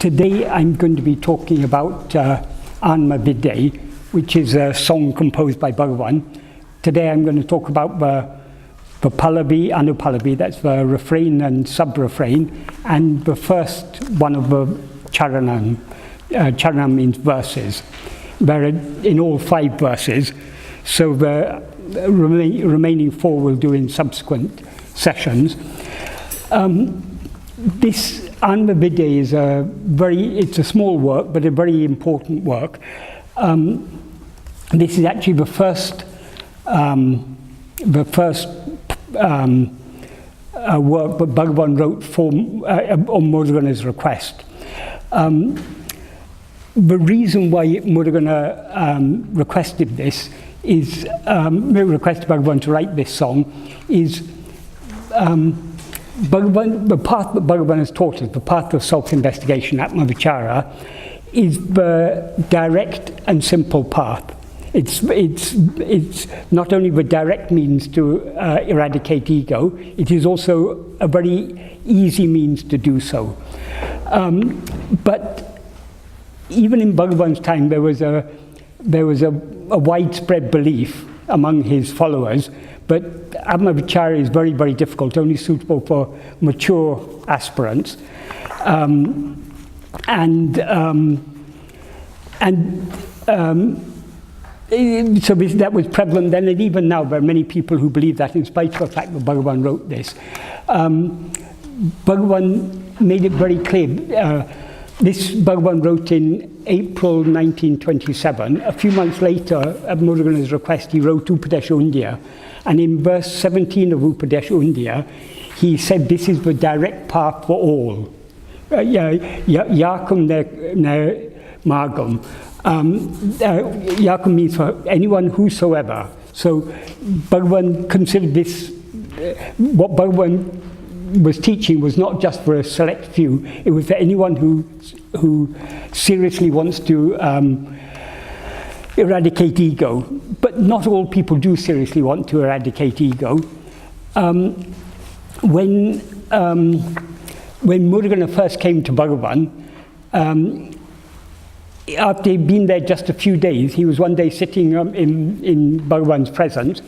Today I'm going to be talking about Āṉma-Viddai, which is a song composed by Bhagavan. Today I'm going to talk about the pallavi, anupallavi, that's the refrain and sub-refrain, and the first one of the charanam. Charanam means verses. There are in all 5 verses, so the remaining 4 we'll do in subsequent sessions. This Āṉma-Viddai is it's a small work, but a very important work. This is actually the first work that Bhagavan wrote on Murugan's request. The reason why Murugana requested this is, requested Bhagavan to write this song is the path that Bhagavan has taught us, the path of self-investigation, Atma-vichara, is the direct and simple path. It's not only the direct means to eradicate ego, it is also a very easy means to do so. But even in Bhagavan's time, there was a widespread belief among his followers, but Atma-vichara is very, very difficult, only suitable for mature aspirants. So that was prevalent then, and even now there are many people who believe that, in spite of the fact that Bhagavan wrote this. Bhagavan made it very clear. This Bhagavan wrote in April 1927. A few months later, at Murugana's request, he wrote Upadesha-Undiyā. And in verse 17 of Upadesha-Undiyā, he said this is the direct path for all. Yakum ne magam. Yakum means for anyone whosoever. So Bhagavan considered this, what Bhagavan was teaching was not just for a select few, it was for anyone who seriously wants to eradicate ego. But not all people do seriously want to eradicate ego. When Murugana first came to Bhagavan, after he'd been there just a few days, he was one day sitting in Bhagavan's presence,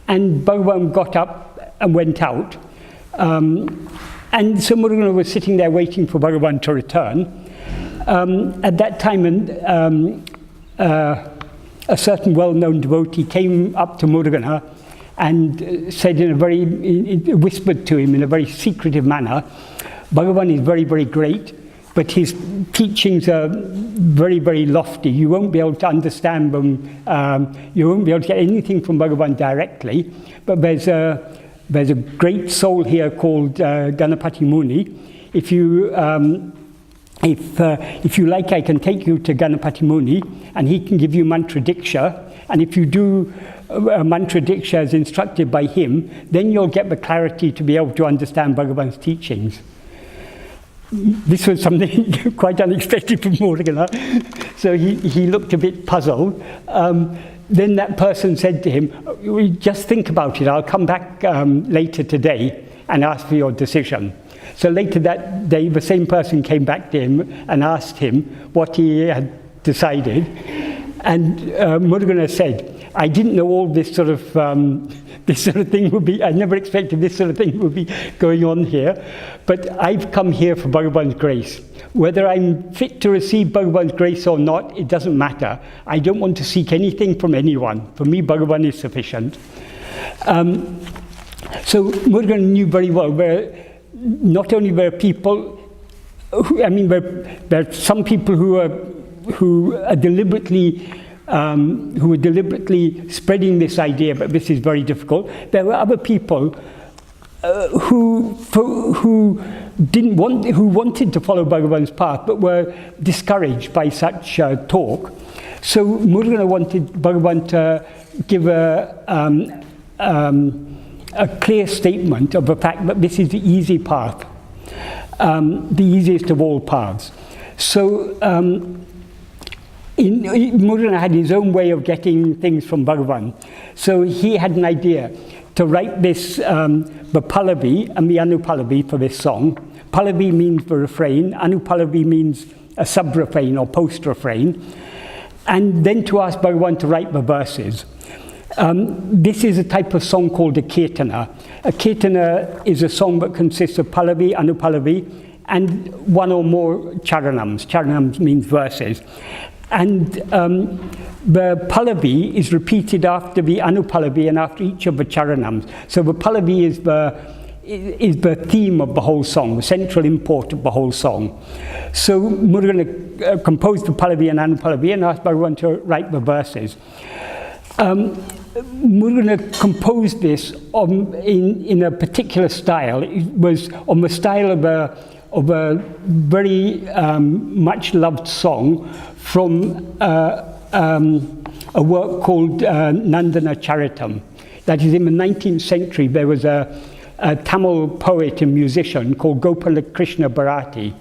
and Bhagavan got up and went out. And so Murugana was sitting there waiting for Bhagavan to return. At that time, a certain well-known devotee came up to Murugana and said whispered to him in a very secretive manner, Bhagavan is very, very great, but his teachings are very, very lofty. You won't be able to understand them. You won't be able to get anything from Bhagavan directly, but there's a great soul here called Ganapati Muni. If you like, I can take you to Ganapati Muni, and he can give you mantra diksha. And if you do mantra diksha as instructed by him, then you'll get the clarity to be able to understand Bhagavan's teachings. This was something quite unexpected from Murugana. So he looked a bit puzzled. Then that person said to him, just think about it, I'll come back later today and ask for your decision. So later that day, the same person came back to him and asked him what he had decided. And Murugana said, I didn't know all this sort of thing would be, I never expected this sort of thing would be going on here, but I've come here for Bhagavan's grace. Whether I'm fit to receive Bhagavan's grace or not, it doesn't matter. I don't want to seek anything from anyone. For me, Bhagavan is sufficient. So Murugana knew very well not only were people, there are some people who are deliberately spreading this idea, but this is very difficult. There were other people who wanted to follow Bhagavan's path, but were discouraged by such talk. So Murugana wanted Bhagavan to give a clear statement of the fact that this is the easy path, the easiest of all paths. So Murugana had his own way of getting things from Bhagavan. So he had an idea. to write this, the pallavi and the anupallavi for this song. Pallavi means the refrain, anupallavi means a sub-refrain or post-refrain, and then to ask Bhagavan to write the verses. This is a type of song called a kīrtana. A kīrtana is a song that consists of pallavi, anupallavi, and one or more charanams. Charanams means verses. And the pallavi is repeated after the anupallavi and after each of the charanams. So the pallavi is the theme of the whole song, the central import of the whole song. So we're going to compose the pallavi and anupallavi and ask Bhagavan to write the verses. We're going to compose this in a particular style. It was on the style of a very much loved song from a work called Nandana Charitam. That is, in the 19th century, there was a Tamil poet and musician called Gopala Krishna Bharati,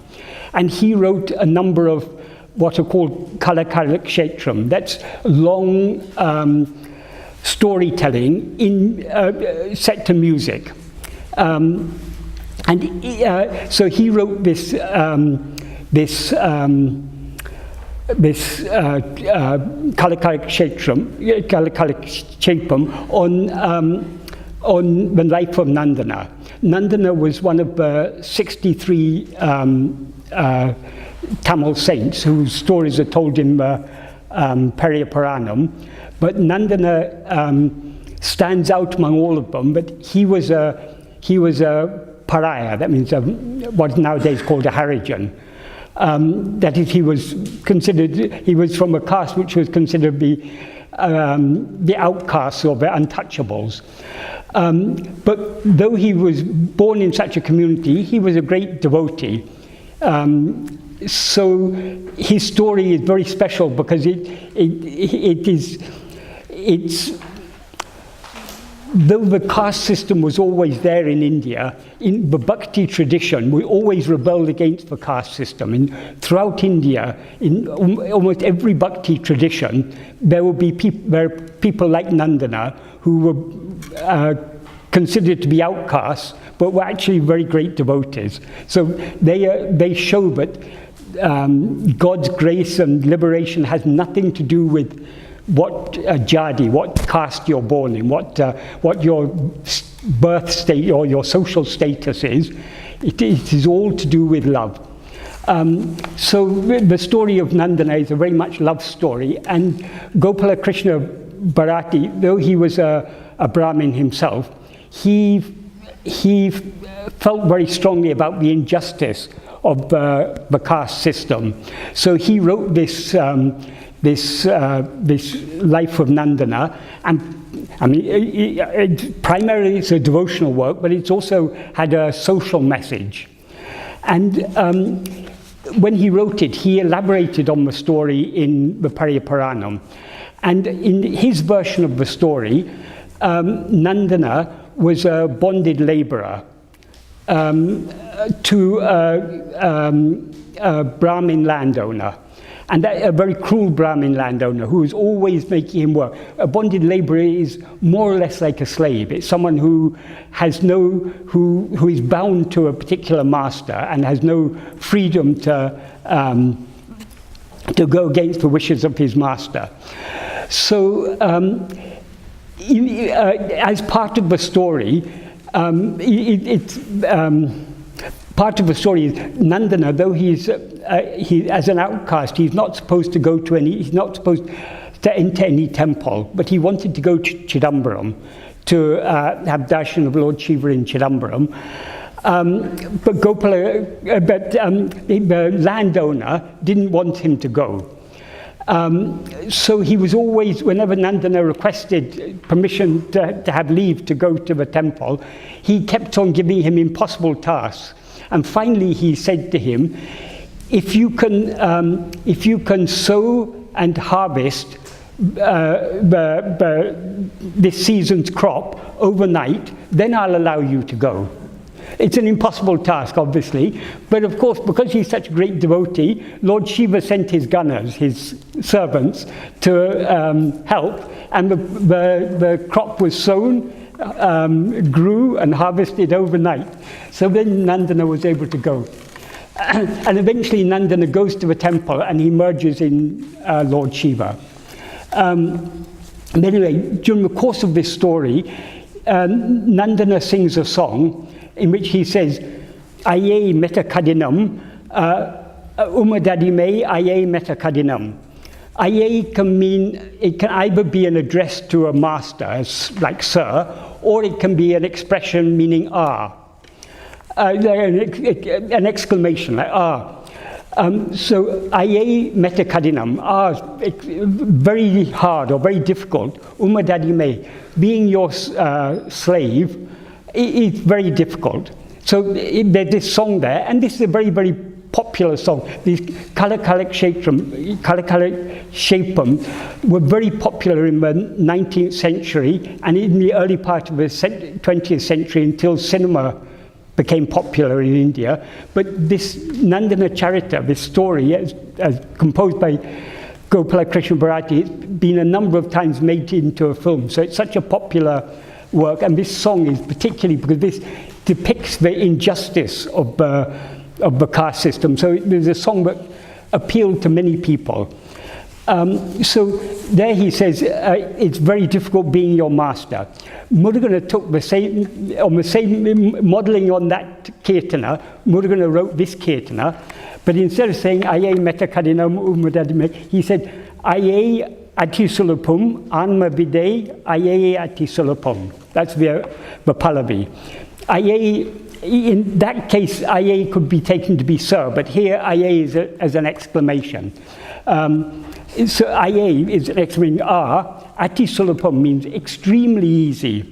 and he wrote a number of what are called Padacchēdam. That's long storytelling set to music. So he wrote this Padacchēdam on the life of Nandana. Nandana was one of the 63 Tamil saints whose stories are told in the Periyapuranam. But Nandana stands out among all of them. But he was a pariah. That means what's nowadays called a Harijan. That is, he was from a caste which was considered the outcasts or the untouchables. But though he was born in such a community, he was a great devotee. So his story is very special because though the caste system was always there in India, in the Bhakti tradition, we always rebelled against the caste system. And throughout India, in almost every Bhakti tradition, there will be people like Nandana who were considered to be outcasts, but were actually very great devotees. So they show that God's grace and liberation has nothing to do with what jadi, what caste you're born in, what your birth state or your social status is. It is all to do with love. So the story of Nandana is a very much love story, and Gopala Krishna Bharati, though he was a Brahmin himself, he felt very strongly about the injustice of the caste system. So he wrote this life of Nandana, and I mean, primarily it's a devotional work, but it's also had a social message. And when he wrote it, he elaborated on the story in the Periyapuranam. And in his version of the story, Nandana was a bonded laborer to a Brahmin landowner. And a very cruel Brahmin landowner who is always making him work. A bonded laborer is more or less like a slave. It's someone who has who is bound to a particular master and has no freedom to go against the wishes of his master. So, as part of the story, part of the story is Nandana, though he as an outcast, he's not supposed to he's not supposed to enter any temple, but he wanted to go to Chidambaram to have darshan of Lord Shiva in Chidambaram. But the landowner didn't want him to go. So he was always, whenever Nandana requested permission to have leave to go to the temple, he kept on giving him impossible tasks. And finally he said to him, if you can sow and harvest this season's crop overnight, then I'll allow you to go. It's an impossible task, obviously, but of course, because he's such a great devotee, Lord Shiva sent his gunners, his servants, to help, and the crop was sown grew and harvested overnight. So then Nandana was able to go. And eventually Nandana goes to the temple and he merges in Lord Shiva. But anyway, during the course of this story, Nandana sings a song in which he says, "Aiyē metakadinam, umadadime aiyē metakadinam." Aiyē can mean, it can either be an address to a master, like sir, or it can be an expression meaning an exclamation like so aiyē metakadinam, very hard or very difficult. Umadadime, being your slave, is very difficult. So there's this song there, and this is a very, very popular song. These Kalakalik Shapam were very popular in the 19th century and in the early part of the 20th century until cinema became popular in India. But this Nandana Charita, this story, as composed by Gopala Krishna Bharati, it's been a number of times made into a film. So it's such a popular work, and this song is particularly because this depicts the injustice of the caste system. So there's a song that appealed to many people. So there he says, it's very difficult being your master. Murughana took the same modelling on that kirtana. Murughana wrote this kirtana, but instead of saying aiyē metakadinam umadadime, he said aiyē yatisulabham, āṉma-viddai, aiyē yatisulabham. That's the pallavi. Aiyē, in that case, aiyē could be taken to be sir, but here aiyē is as an exclamation. So aiyē is an exclamation, yatisulabham means extremely easy.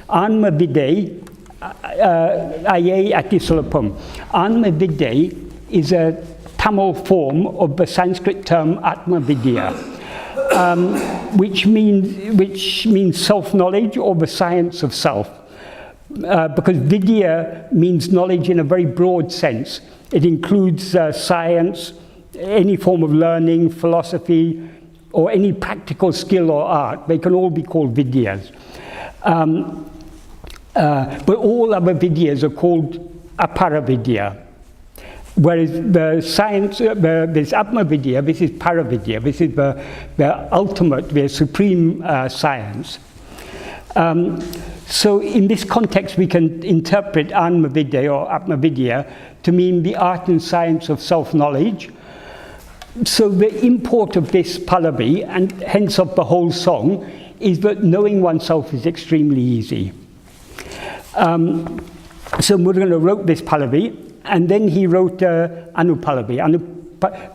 Āṉma-viddai, aiyē yatisulabham. Āṉma-viddai is a Tamil form of the Sanskrit term Atma-vidyā, which means self-knowledge or the science of self. Because vidya means knowledge in a very broad sense. It includes science, any form of learning, philosophy, or any practical skill or art. They can all be called vidyas. But all other vidyas are called aparavidyā. Whereas the science, this Atma-vidyā, this is paravidyā, this is the ultimate, the supreme science. So in this context, we can interpret āṉma-viddai or Atma-vidyā to mean the art and science of self-knowledge. So the import of this pallavi, and hence of the whole song, is that knowing oneself is extremely easy. So Murughana wrote this pallavi, and then he wrote anupallavi.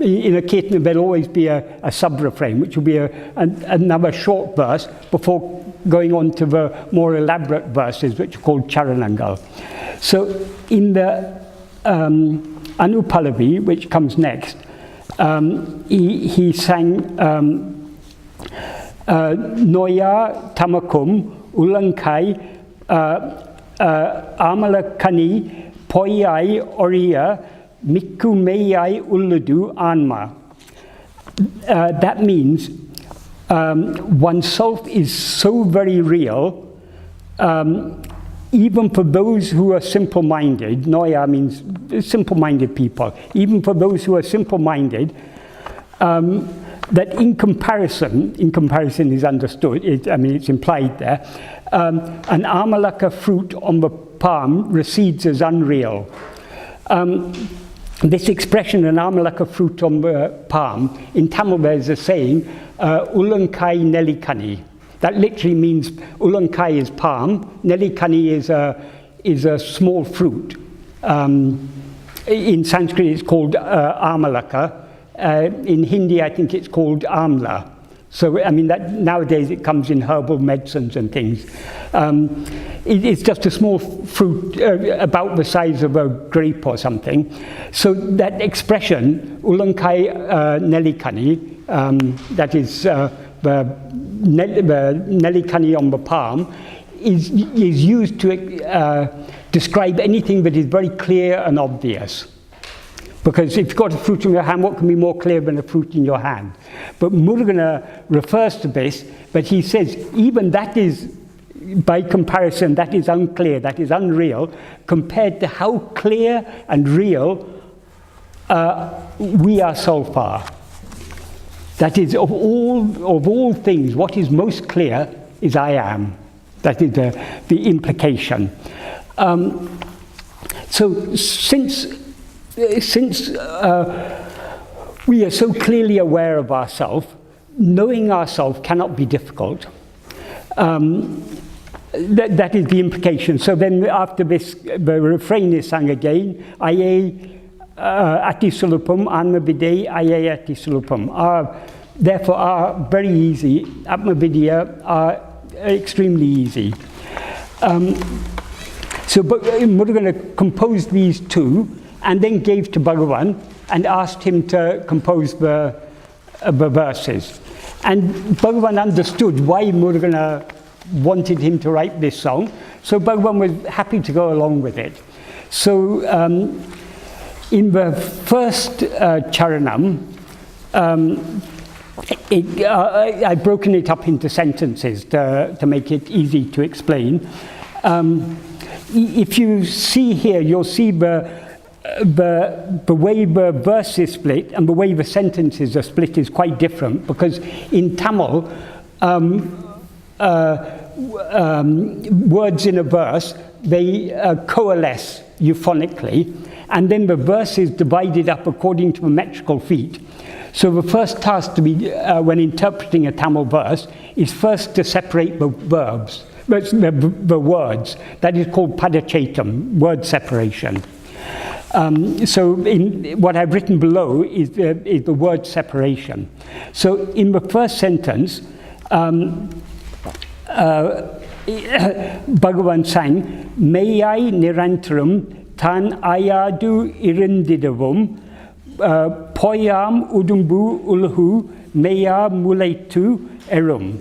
In a kirtana, there'll always be a sub-refrain, which will be another short verse before going on to the more elaborate verses, which are called charanangal. So in the anupallavi, which comes next, he sang Noya Tamakum Ulankai Amalakani Poyai Oriya Mikku Meyai Ulludu Āṇma. That means oneself is so very real, even for those who are simple-minded. Noya means simple-minded people. Even for those who are simple-minded, that in comparison is understood. It's implied there. An amalaka fruit on the palm recedes as unreal. This expression, an amalaka fruit on the palm, in Tamil there's a saying, Ulankai nelikani. That literally means ulankai is palm, nelikani is a small fruit. In Sanskrit it's called amalaka. In Hindi I think it's called amla. So that nowadays it comes in herbal medicines and things. It's just a small fruit about the size of a grape or something. So that expression, ulankai nelikani, that is the nelikani on the palm, is used to describe anything that is very clear and obvious. Because if you've got a fruit in your hand, what can be more clear than a fruit in your hand? But Murughana refers to this, but he says even that is by comparison, that is unclear, that is unreal, compared to how clear and real we ourselves are. That is, of all things, what is most clear is I am. That is the implication. So since we are so clearly aware of ourselves, knowing ourselves cannot be difficult. That is the implication. So then after this, the refrain is sung again. Aiyē, yatisulabham, āṉma-viddai, aiyē, yatisulabham. Therefore are very easy. Atma-vidyā are extremely easy. So Murugan composed these two and then gave to Bhagavan and asked him to compose the verses. And Bhagavan understood why Murugan wanted him to write this song, so Bhagavan was happy to go along with it. So in the first charanam, I've broken it up into sentences to make it easy to explain. If you see here, you'll see the way the verse is split and the way the sentences are split is quite different, because in Tamil, words in a verse, they coalesce euphonically, and then the verse is divided up according to the metrical feet. So the first task to be, when interpreting a Tamil verse, is first to separate the verbs, the words. That is called Padacchēdam, word separation. So in what I've written below is the word separation. So in the first sentence, Bhagavan sang, Mayai nirantaram tan ayadu irindidavum poyam udumbu ulhu maya mulaitu erum.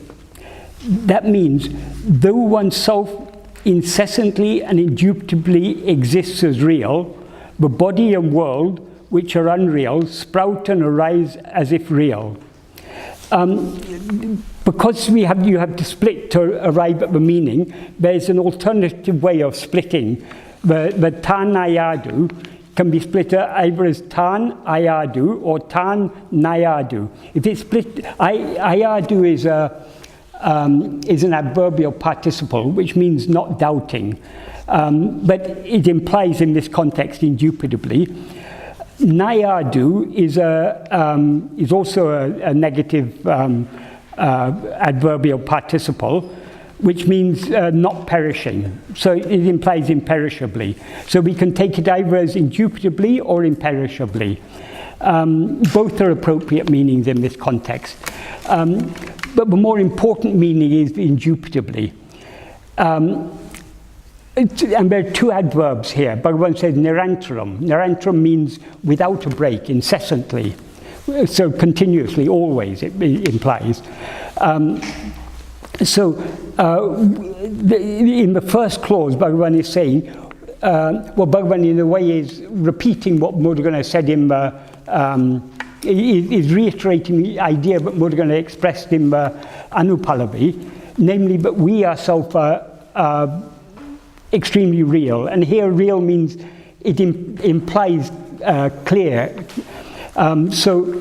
That means, though oneself incessantly and indubitably exists as real, the body and world, which are unreal, sprout and arise as if real. Because you have to split to arrive at the meaning, there's an alternative way of splitting. The tan ayadu can be split either as tan ayadu or tan nayadu. If it's split, ayadu is an adverbial participle, which means not doubting. But it implies in this context indubitably. Nayadu is also a negative adverbial participle, which means not perishing. So it implies imperishably. So we can take it either as indubitably or imperishably. Both are appropriate meanings in this context. But the more important meaning is indubitably. And there are two adverbs here. Bhagavan says nirantaram. Nirantaram means without a break, incessantly. So continuously, always, it implies. In the first clause, Bhagavan is saying, Bhagavan in a way is repeating what Murugan said in is reiterating the idea that Murugan expressed in anupallavi, namely that we ourselves are extremely real. And here real means it implies clear. So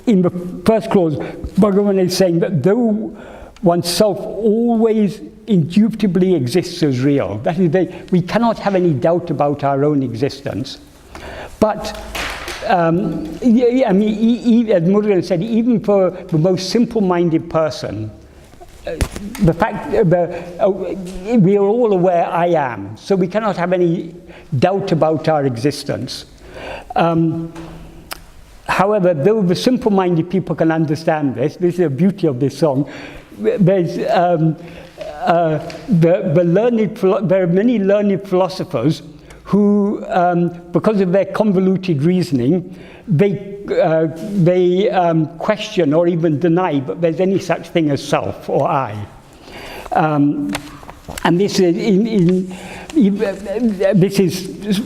in the first clause, Bhagavan is saying that though oneself always indubitably exists as real, that is, we cannot have any doubt about our own existence. But, I mean, as Murugan said, even for the most simple-minded person, the fact we are all aware I am, so we cannot have any doubt about our existence. However, though the simple-minded people can understand this is the beauty of this song. There's there are many learned philosophers who, because of their convoluted reasoning, they question or even deny that there's any such thing as self or I. And this is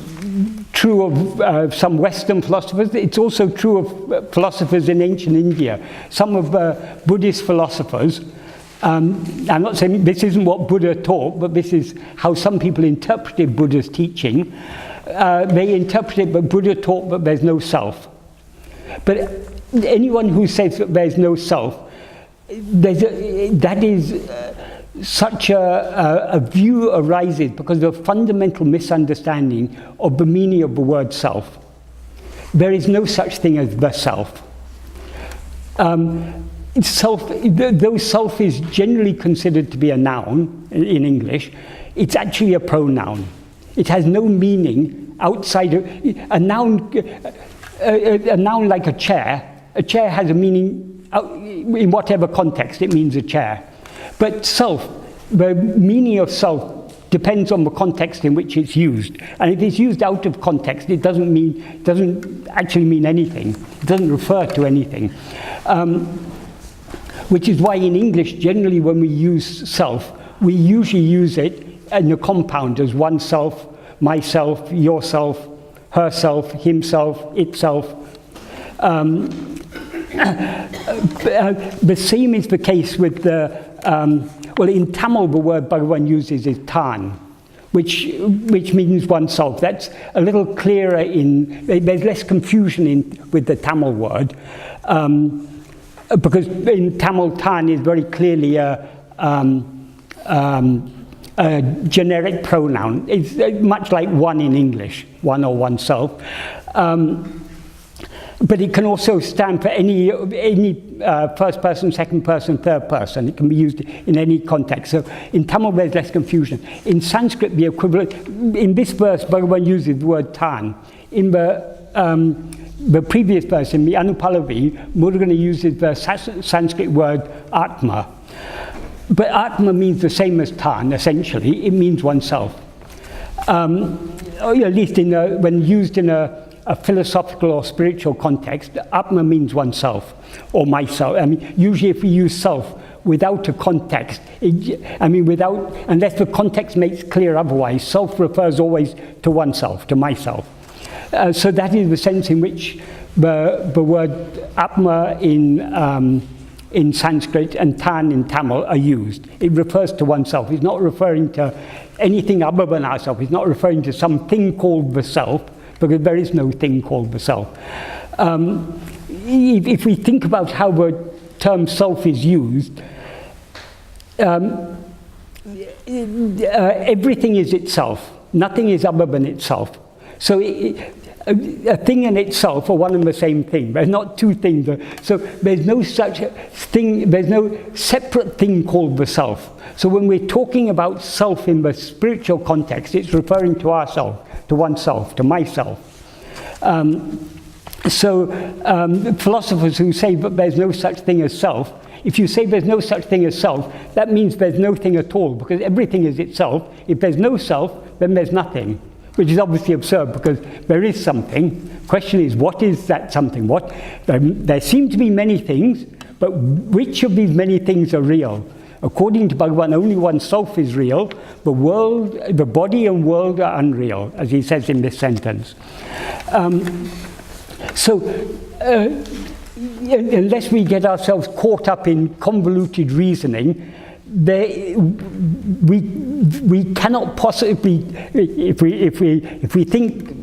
true of some Western philosophers. It's also true of philosophers in ancient India. Some of Buddhist philosophers, I'm not saying this isn't what Buddha taught, but this is how some people interpreted Buddha's teaching. They interpreted that Buddha taught that there's no self. But anyone who says that there's no self, that is such a view arises because of a fundamental misunderstanding of the meaning of the word self. There is no such thing as the self. Though self is generally considered to be a noun in English, it's actually a pronoun. It has no meaning outside of a noun. A noun like a chair has a meaning in whatever context. It means a chair. But self, the meaning of self depends on the context in which it's used. And if it's used out of context, it doesn't actually mean anything. It doesn't refer to anything. Which is why in English, generally when we use self, we usually use it in a compound as oneself, myself, yourself, herself, himself, itself. The same is the case with the, well, in Tamil the word Bhagavan uses is Tan, which means oneself. That's a little clearer there's less confusion with the Tamil word, because in Tamil Tan is very clearly a generic pronoun. It's much like one in English, one or oneself. But it can also stand for any first person, second person, third person. It can be used in any context. So in Tamil there's less confusion. In Sanskrit the equivalent, in this verse Bhagavan uses the word Tan. In the previous verse, in the anupallavi, Murugan uses the Sanskrit word Atma. But Atma means the same as Tan, essentially. It means oneself. At least when used in a philosophical or spiritual context, Atma means oneself or myself. I mean, usually if we use self without a context, unless the context makes clear otherwise, self refers always to oneself, to myself. So that is the sense in which the word Atma in Sanskrit and Tan in Tamil are used. It refers to oneself. It's not referring to anything other than ourselves. It's not referring to something called the self, because there is no thing called the self. If we think about how the term self is used, everything is itself. Nothing is other than itself. So a thing in itself are one and the same thing. There's not two things. So there's no such thing, there's no separate thing called the self. So when we're talking about self in the spiritual context, it's referring to ourself, to oneself, to myself. Philosophers who say that there's no such thing as self, if you say there's no such thing as self, that means there's no thing at all, because everything is itself. If there's no self, then there's nothing, which is obviously absurd, because there is something. The question is, what is that something? There seem to be many things, but which of these many things are real? According to Bhagavan, only oneself is real. The world, the body and world are unreal, as he says in this sentence. Unless we get ourselves caught up in convoluted reasoning, we cannot possibly, if we think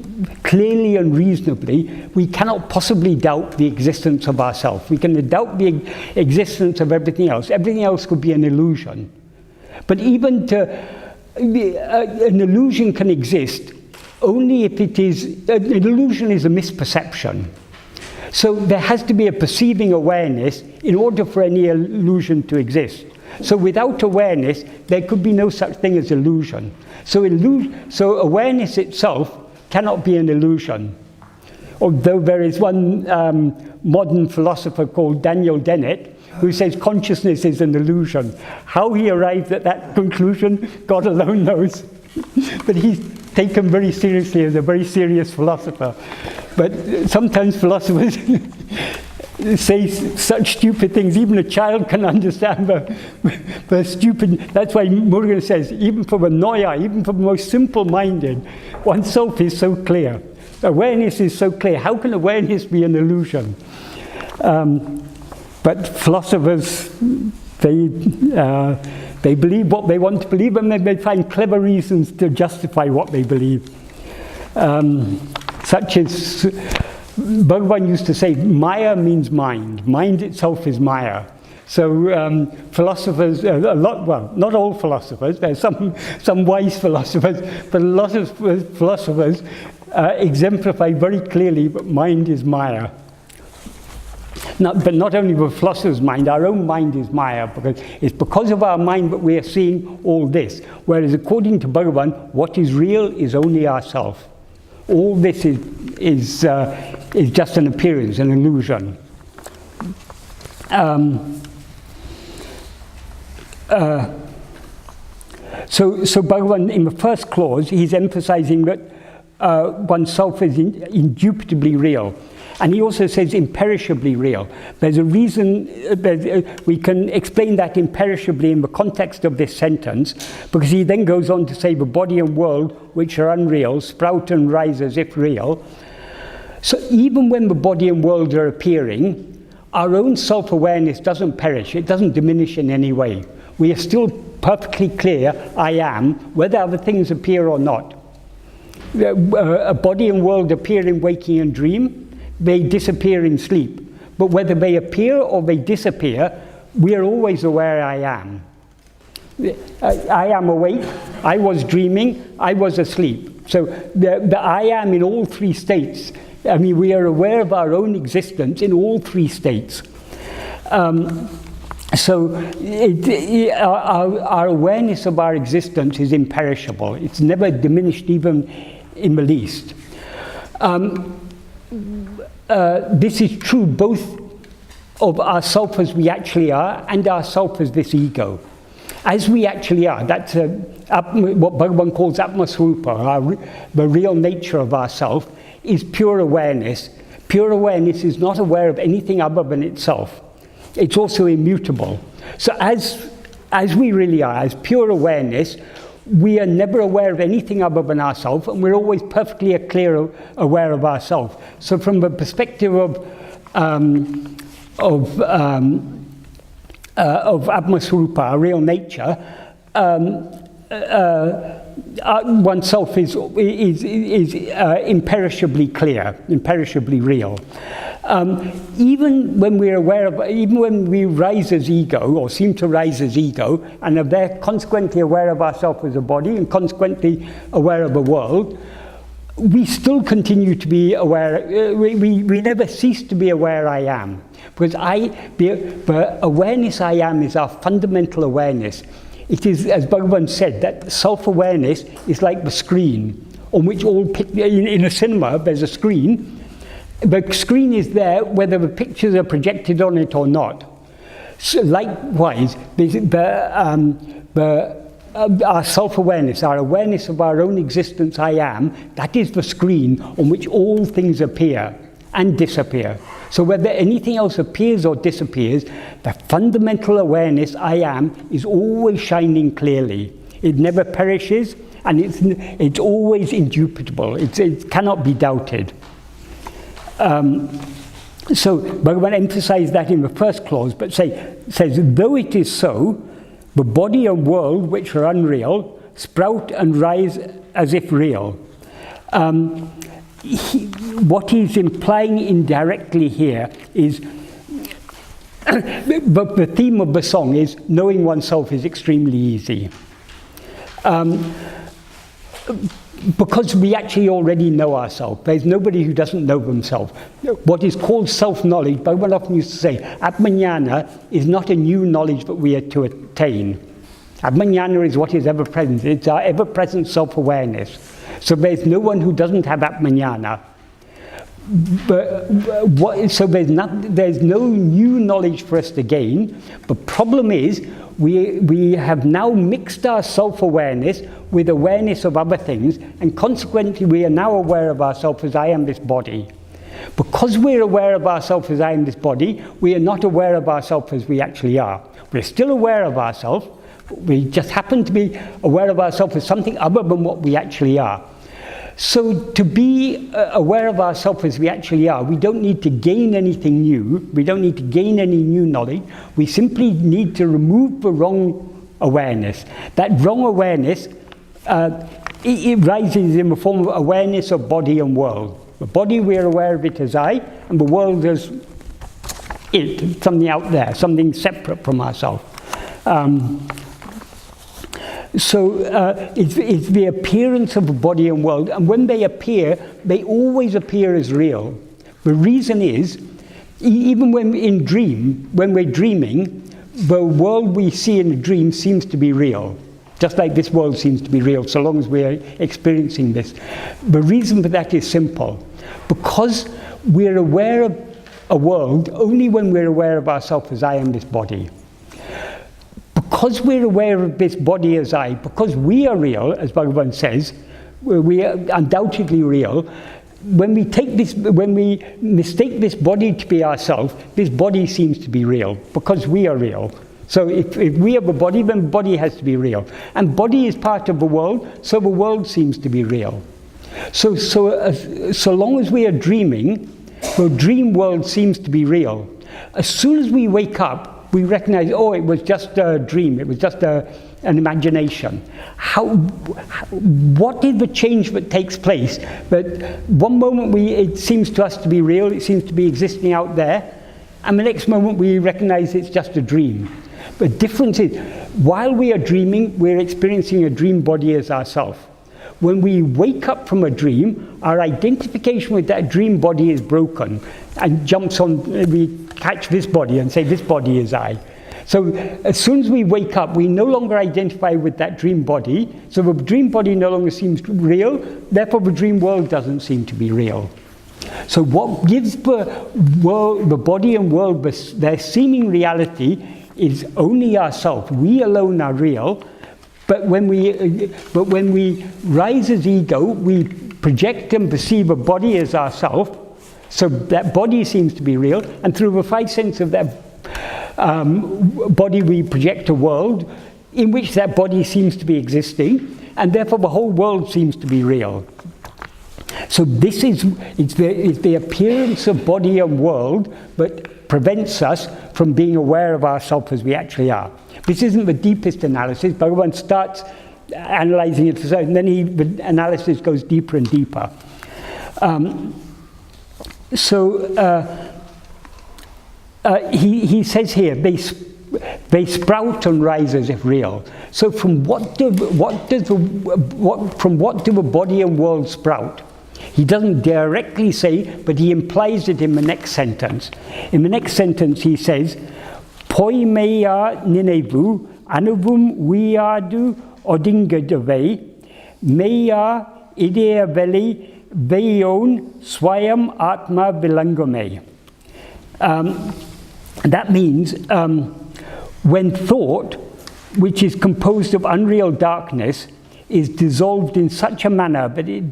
clearly and reasonably, we cannot possibly doubt the existence of ourselves. We can doubt the existence of everything else. Everything else could be an illusion. But even an illusion can exist only if it is, an illusion is a misperception. So there has to be a perceiving awareness in order for any illusion to exist. So without awareness, there could be no such thing as illusion. So awareness itself cannot be an illusion. Although there is one modern philosopher called Daniel Dennett who says consciousness is an illusion. How he arrived at that conclusion, God alone knows. But he's taken very seriously as a very serious philosopher. But sometimes philosophers say such stupid things. Even a child can understand the stupid. That's why Murugan says, even for the noya, even for the most simple-minded, oneself is so clear. Awareness is so clear. How can awareness be an illusion? But philosophers, they believe what they want to believe, and they find clever reasons to justify what they believe. Such as Bhagavan used to say, Maya means mind. Mind itself is Maya. So philosophers, well, not all philosophers, there's some wise philosophers, but a lot of philosophers exemplify very clearly that mind is Maya. But not only the philosopher's mind, our own mind is Maya, because it's because of our mind that we are seeing all this. Whereas according to Bhagavan, what is real is only ourself. All this is just an appearance, an illusion. So Bhagavan, in the first clause, he's emphasizing that oneself is indubitably real. And he also says imperishably real. There's a reason, we can explain that imperishably in the context of this sentence, because he then goes on to say the body and world, which are unreal, sprout and rise as if real. So even when the body and world are appearing, our own self-awareness doesn't perish, it doesn't diminish in any way. We are still perfectly clear, I am, whether other things appear or not. A body and world appear in waking and dream, they disappear in sleep. But whether they appear or they disappear, we are always aware I am. I am awake, I was dreaming, I was asleep. So the I am in all three states. I mean, we are aware of our own existence in all three states. So our awareness of our existence is imperishable. It's never diminished even in the least. This is true both of ourself as we actually are and ourself as this ego. As we actually are, that's what Bhagavan calls Atma-swarupa, the real nature of ourself, is pure awareness. Pure awareness is not aware of anything other than itself. It's also immutable. So as we really are, as pure awareness, we are never aware of anything other than ourselves, and we're always perfectly clear aware of ourselves. So from the perspective of Atma-swarupa, our real nature, oneself is imperishably clear, imperishably real. Even when we're aware of, even when we rise as ego, or seem to rise as ego, and are there consequently aware of ourselves as a body, and consequently aware of the world, we still continue to be aware, we never cease to be aware I am. Because the awareness I am is our fundamental awareness. It is, as Bhagavan said, that self-awareness is like the screen on which in a cinema there's a screen. The screen is there whether the pictures are projected on it or not. So likewise, our self-awareness, our awareness of our own existence, I am, that is the screen on which all things appear and disappear. So whether anything else appears or disappears, the fundamental awareness, I am, is always shining clearly. It never perishes, and it's always indubitable. It cannot be doubted. So Bhagavan emphasized that in the first clause, but says, though it is so, the body and world, which are unreal, sprout and rise as if real. What he's implying indirectly here is, but the theme of the song is, knowing oneself is extremely easy. Because we actually already know ourselves. There's nobody who doesn't know themselves. What is called self-knowledge, Bhagavan often used to say, Atma-vidyā is not a new knowledge that we are to attain. Atma-vidyā is what is ever present. It's our ever-present self-awareness. So there's no one who doesn't have Atma-vidyā. So there's no new knowledge for us to gain. The problem is, we have now mixed our self-awareness with awareness of other things, and consequently we are now aware of ourselves as I am this body. Because we're aware of ourselves as I am this body, we are not aware of ourselves as we actually are. We're still aware of ourselves, we just happen to be aware of ourselves as something other than what we actually are. So to be aware of ourselves as we actually are, we don't need to gain anything new. We don't need to gain any new knowledge. We simply need to remove the wrong awareness. That wrong awareness, it rises in the form of awareness of body and world. The body, we're aware of it as I, and the world as it, something out there, something separate from ourselves. So it's the appearance of a body and world, and when they appear, they always appear as real. The reason is, even when we're dreaming, the world we see in a dream seems to be real. Just like this world seems to be real, so long as we're experiencing this. The reason for that is simple. Because we're aware of a world only when we're aware of ourselves as I am this body. Because we're aware of this body as I, because we are real, as Bhagavan says, we are undoubtedly real. When we mistake this body to be ourselves, this body seems to be real, because we are real. So if we have a body, then the body has to be real. And body is part of the world, so the world seems to be real. So long as we are dreaming, the dream world seems to be real. As soon as we wake up, we recognize, oh, it was just a dream, it was just an imagination. What is the change that takes place? But one moment it seems to us to be real, it seems to be existing out there, and the next moment we recognize it's just a dream. The difference is, while we are dreaming, we're experiencing a dream body as ourself. When we wake up from a dream, our identification with that dream body is broken and jumps on, we catch this body and say, this body is I. So as soon as we wake up, we no longer identify with that dream body, so the dream body no longer seems real, therefore the dream world doesn't seem to be real. So what gives the body and world their seeming reality is only ourself. We alone are real. But when we rise as ego, we project and perceive a body as ourself, so that body seems to be real, and through the five senses of that body we project a world in which that body seems to be existing, and therefore the whole world seems to be real. So this is the appearance of body and world that prevents us from being aware of ourselves as we actually are. This isn't the deepest analysis. Bhagavan starts analyzing it, and then the analysis goes deeper and deeper. He says here, they sprout and rise as if real. So from what do the body and world sprout? He doesn't directly say, but he implies it in the next sentence. In the next sentence he says, Poi meya ninevu anuvum viadu odingadave meya idea veli veyon swayam atma vilangame. That means when thought, which is composed of unreal darkness, is dissolved in such a manner that it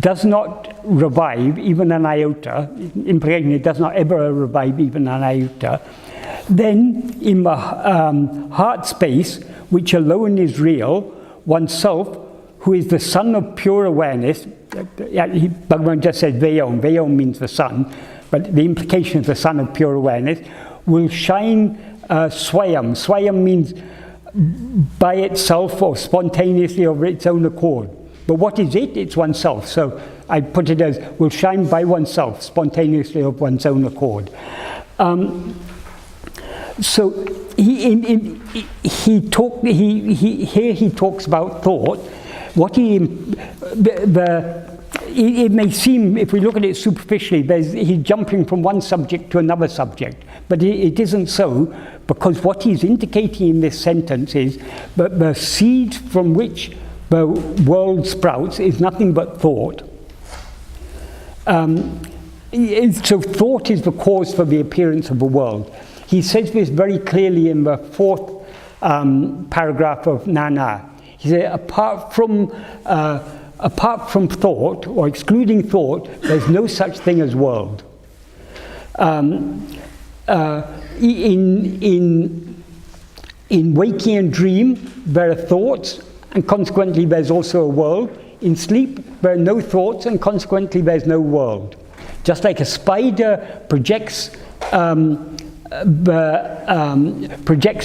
does not revive even an iota, implicating it does not ever revive even an iota, then in the heart space, which alone is real, oneself, who is the sun of pure awareness, Bhagavan just said Veyon, Veyon means the sun, but the implication of the sun of pure awareness, will shine swayam. Swayam means by itself or spontaneously of its own accord. But what is it? It's oneself. So I put it as, will shine by oneself, spontaneously of one's own accord. So he talks about thought. What it may seem, if we look at it superficially, he's jumping from one subject to another subject, but it isn't so, because what he's indicating in this sentence is that the seed from which the world sprouts is nothing but thought. So thought is the cause for the appearance of the world. He says this very clearly in the fourth paragraph of Nana. He said, apart from thought, or excluding thought, there's no such thing as world. In waking and dream, there are thoughts, and consequently there's also a world. in sleep there are no thoughts, and consequently there's no world. Just like a spider projects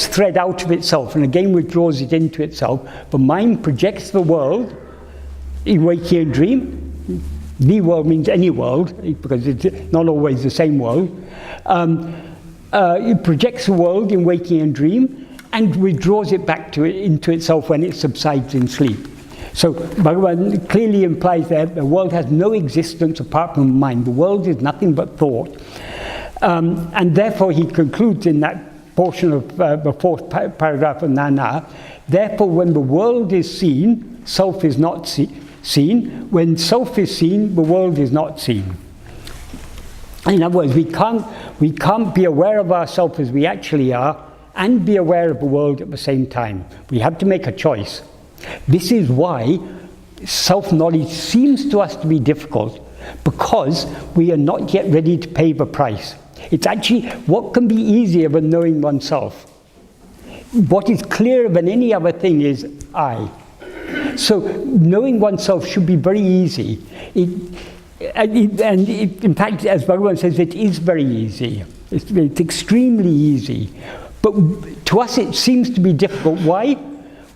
thread out of itself and again withdraws it into itself, the mind projects the world in waking and dream. The world means any world, because it's not always the same world. It projects the world in waking and dream and withdraws it back into itself when it subsides in sleep. So Bhagavan clearly implies that the world has no existence apart from mind. The world is nothing but thought. And therefore he concludes in that portion of the fourth paragraph of Nana, therefore when the world is seen, self is not seen. When self is seen, the world is not seen. In other words, we can't be aware of ourselves as we actually are and be aware of the world at the same time. We have to make a choice. This is why self-knowledge seems to us to be difficult, because we are not yet ready to pay the price. It's actually, what can be easier than knowing oneself? What is clearer than any other thing is I. So knowing oneself should be very easy. In fact, as Bhagavan says, it is very easy. It's extremely easy. But to us it seems to be difficult. Why?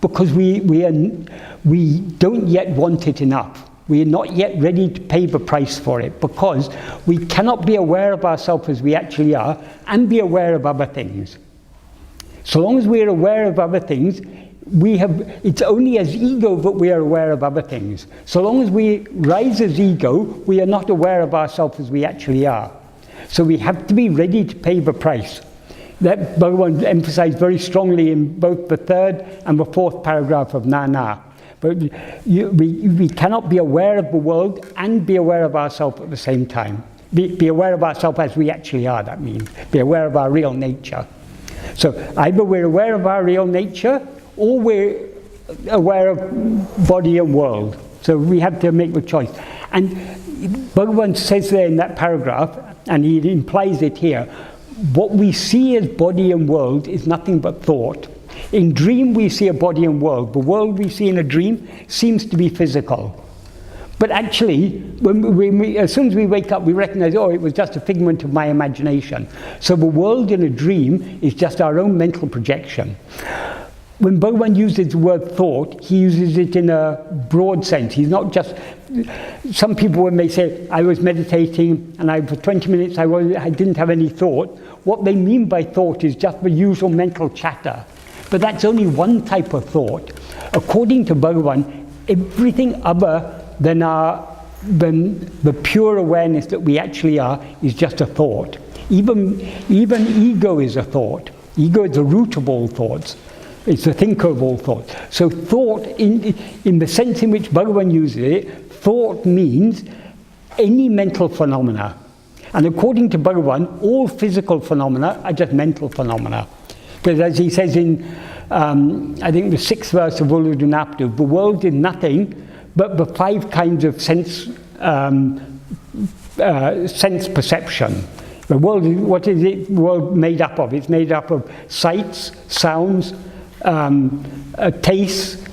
Because we don't yet want it enough. We are not yet ready to pay the price for it, because we cannot be aware of ourselves as we actually are and be aware of other things. So long as we are aware of other things, it's only as ego that we are aware of other things. So long as we rise as ego, we are not aware of ourselves as we actually are. So we have to be ready to pay the price. That Bhagavan emphasized very strongly in both the third and the fourth paragraph of Nana. But we cannot be aware of the world and be aware of ourselves at the same time. Be aware of ourselves as we actually are, that means. Be aware of our real nature. So either we're aware of our real nature, or we're aware of body and world. So we have to make the choice. And Bhagavan says there in that paragraph, and he implies it here, what we see as body and world is nothing but thought. In dream we see a body and world. The world we see in a dream seems to be physical. But actually, as soon as we wake up, we recognize, oh, it was just a figment of my imagination. So the world in a dream is just our own mental projection. When Bhagavan uses the word thought, he uses it in a broad sense. He's not just... Some people, when they say, I was meditating and for 20 minutes I didn't have any thought, what they mean by thought is just the usual mental chatter. But that's only one type of thought. According to Bhagavan, everything other than the pure awareness that we actually are is just a thought. Even ego is a thought. Ego is the root of all thoughts. It's the thinker of all thoughts. So thought, in the sense in which Bhagavan uses it, thought means any mental phenomena. And according to Bhagavan, all physical phenomena are just mental phenomena. Because as he says in, I think the 6th verse of Uludunaptu, the world is nothing but the 5 kinds of sense perception. The world, what is the world made up of? It's made up of sights, sounds, tastes,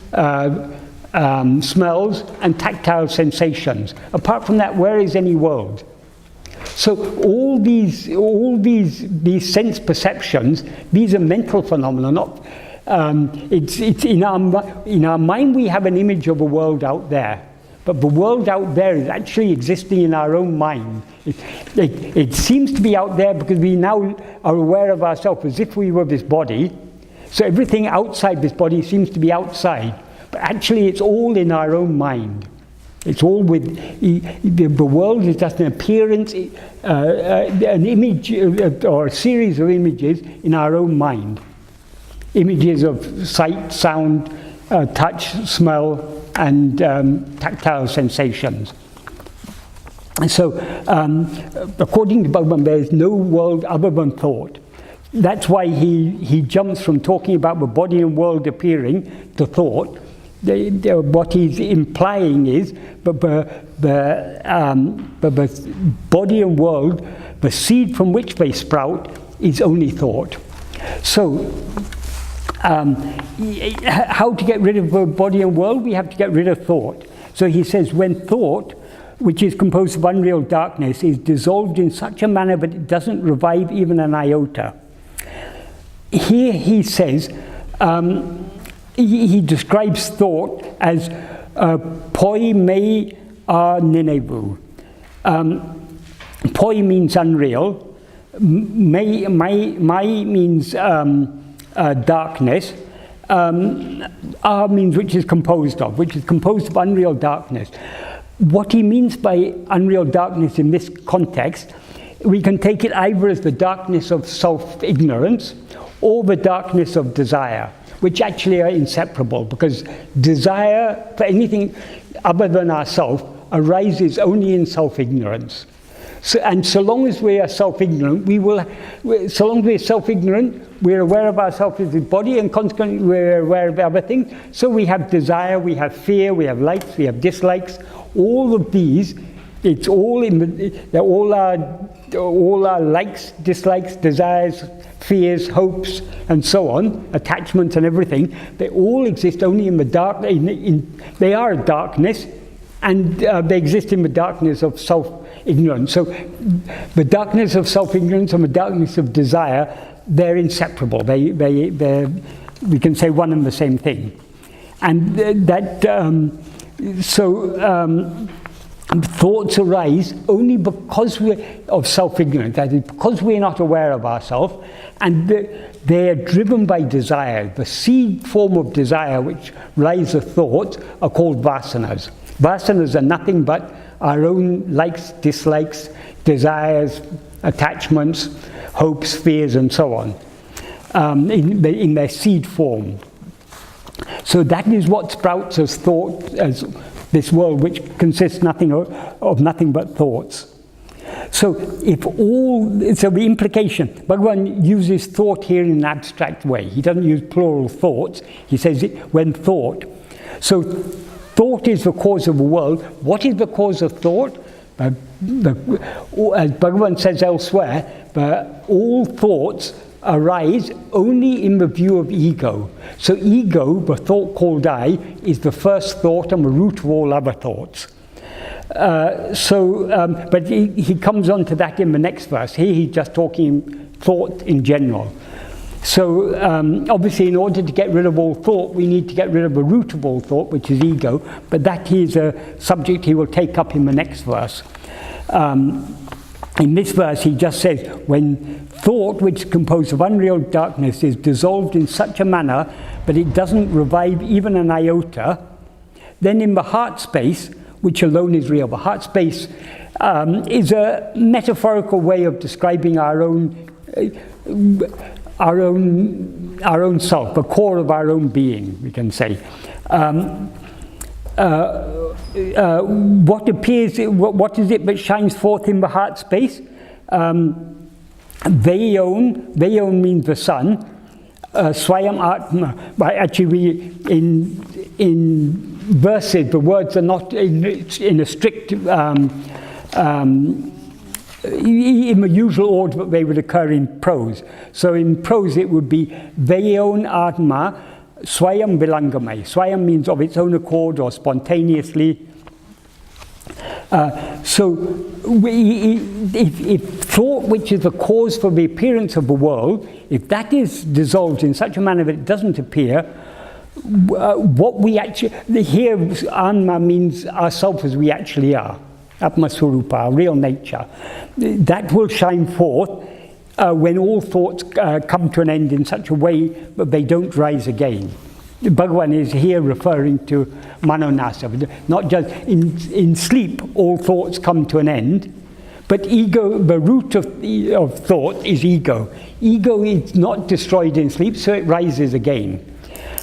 smells, and tactile sensations. Apart from that, where is any world? So all these sense perceptions, these are mental phenomena. Not it's in our mind we have an image of a world out there, but the world out there is actually existing in our own mind. It seems to be out there because we now are aware of ourselves as if we were this body. So everything outside this body seems to be outside, but actually it's all in our own mind. It's all with, the world is just an appearance, an image or a series of images in our own mind. Images of sight, sound, touch, smell, and tactile sensations. So, according to Bhagavan, there is no world other than thought. That's why he jumps from talking about the body and world appearing to thought. What he's implying is the body and world, the seed from which they sprout, is only thought. So, how to get rid of the body and world? We have to get rid of thought. So he says, when thought, which is composed of unreal darkness, is dissolved in such a manner that it doesn't revive even an iota. Here he says, he describes thought as poi me a ninevu. Poi means unreal, mai means darkness, a means which is composed of unreal darkness. What he means by unreal darkness in this context, we can take it either as the darkness of self-ignorance or the darkness of desire, which actually are inseparable, because desire for anything other than ourself arises only in self-ignorance. So long as we are self-ignorant, we're aware of ourselves as a body, and consequently we're aware of other things. So we have desire, we have fear, we have likes, we have dislikes. All of these, it's all all our likes, dislikes, desires, fears, hopes, and so on, attachments and everything. They all exist only in the dark. They are darkness, and they exist in the darkness of self-ignorance. So the darkness of self-ignorance and the darkness of desire, they're inseparable. We can say one and the same thing. And thoughts arise only because we're of self-ignorance, that is, because we're not aware of ourselves, and they're driven by desire. The seed form of desire which rise of thoughts are called vasanas. Vasanas are nothing but our own likes, dislikes, desires, attachments, hopes, fears, and so on, in their seed form. So that is what sprouts as thought, as this world which consists of nothing but thoughts. So the implication, Bhagavan uses thought here in an abstract way. He doesn't use plural thoughts. He says it when thought. So thought is the cause of the world. What is the cause of thought? As Bhagavan says elsewhere, all thoughts arise only in the view of ego. So ego, the thought called I, is the first thought and the root of all other thoughts. But he comes on to that in the next verse. Here he's just talking thought in general. So obviously in order to get rid of all thought, we need to get rid of the root of all thought, which is ego, but that is a subject he will take up in the next verse. In this verse he just says, when thought, which is composed of unreal darkness, is dissolved in such a manner that it doesn't revive even an iota, then in the heart space, which alone is real, the heart space is a metaphorical way of describing our own self, the core of our own being, we can say. What is it that shines forth in the heart space? Vayon means the sun. Swayam Atma. Actually, in verses, the words are not in a strict, in the usual order that they would occur in prose. So in prose it would be Vayon Atma Swayam Vilangame. Swayam means of its own accord or spontaneously. If thought, which is the cause for the appearance of the world, if that is dissolved in such a manner that it doesn't appear, what we actually, here Āṇma means ourself as we actually are, Atma-swarupa, our real nature. That will shine forth when all thoughts come to an end in such a way that they don't rise again. Bhagavan is here referring to manonasa. Not just in sleep, all thoughts come to an end, but ego, the root of thought is ego. Ego is not destroyed in sleep, so it rises again.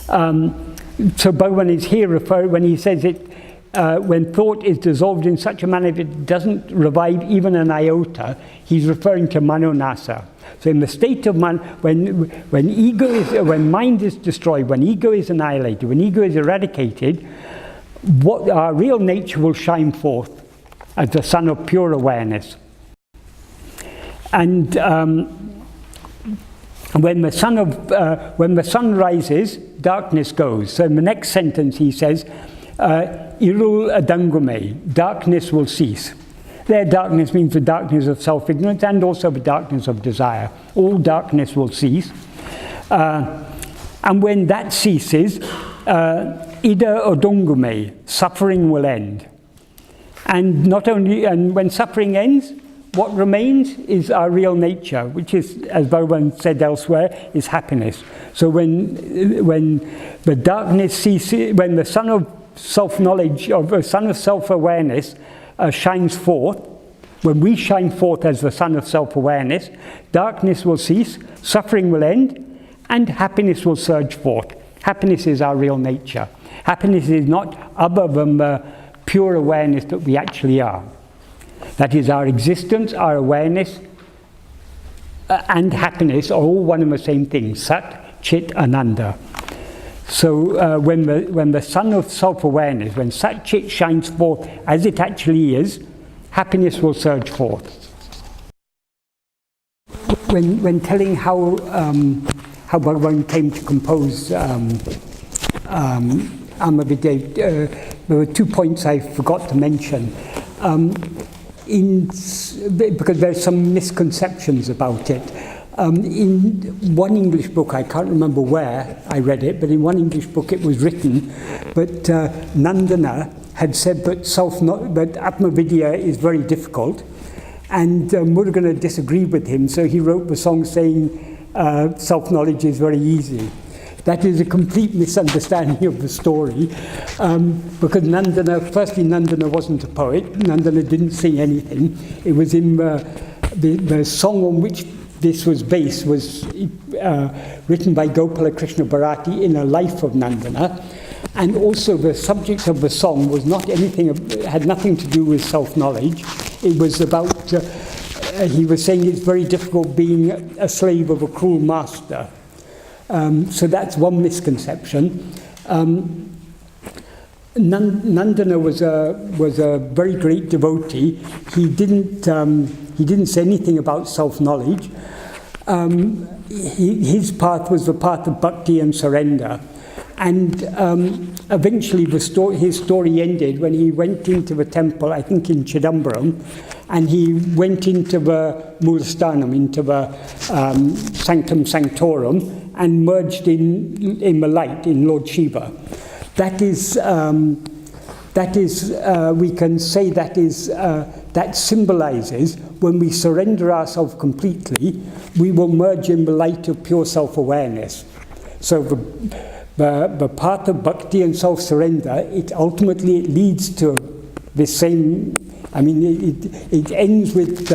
So Bhagavan is here referring, when he says it, when thought is dissolved in such a manner that it doesn't revive even an iota, he's referring to manonasa. So in the state of when mind is destroyed, when ego is annihilated, when ego is eradicated, what our real nature will shine forth as the sun of pure awareness. And when the sun rises, darkness goes. So in the next sentence he says, Irul adangume, darkness will cease. There, darkness means the darkness of self-ignorance and also the darkness of desire. All darkness will cease. And when that ceases, ida odungume, suffering will end. And not only, and when suffering ends, what remains is our real nature, which is, as Bhagavan said elsewhere, is happiness. So when the darkness ceases, when the sun of self-knowledge, or the sun of self-awareness shines forth, when we shine forth as the sun of self-awareness, darkness will cease, suffering will end, and happiness will surge forth. Happiness is our real nature. Happiness is not other than the pure awareness that we actually are. That is, our existence, our awareness, and happiness are all one and the same thing. Sat, Chit, Ananda. So when the sun of self-awareness, when Sat Chit shines forth as it actually is, happiness will surge forth. When telling how Bhagavan came to compose Āṉma-Viddai, there were 2 points I forgot to mention. Because there are some misconceptions about it. In one English book, I can't remember where I read it, but in one English book it was written that Nandana had said that Atma-vidyā is very difficult, and Murugan disagreed with him, so he wrote the song saying self-knowledge is very easy. That is a complete misunderstanding of the story, because firstly Nandana wasn't a poet. Nandana didn't sing anything. It was in the song on which this was based was written by Gopala Krishna Bharati in a life of Nandana, and also the subject of the song was had nothing to do with self-knowledge. It was about he was saying it's very difficult being a slave of a cruel master. So that's one misconception. Nandana was a very great devotee. He didn't say anything about self-knowledge. His path was the path of bhakti and surrender. And eventually his story ended when he went into the temple, I think in Chidambaram, and he went into the Mulastanam, into the Sanctum Sanctorum, and merged in the light, in Lord Shiva. That is, we can say that symbolizes when we surrender ourselves completely, we will merge in the light of pure self-awareness. So the path of bhakti and self-surrender, it ultimately leads to the same. I mean, it ends with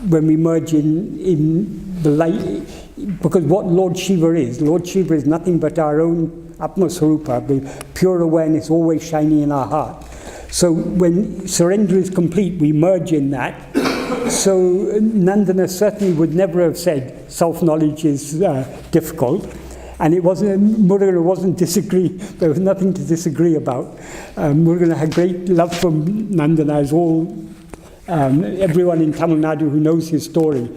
when we merge in the light, because what Lord Shiva is nothing but our own Atma-swarupa, the pure awareness always shining in our heart. So when surrender is complete, we merge in that. So Nandana certainly would never have said self-knowledge is difficult. And Murugan wasn't disagreeing, there was nothing to disagree about. Murugan had great love for Nandana, as everyone in Tamil Nadu who knows his story,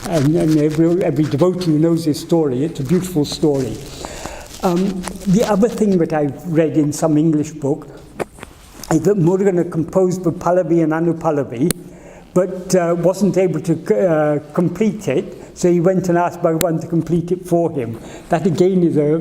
and every devotee who knows his story. It's a beautiful story. The other thing that I've read in some English book is that Murugan composed the pallavi and anupallavi, but wasn't able to complete it. So he went and asked Bhagavan to complete it for him. That again is a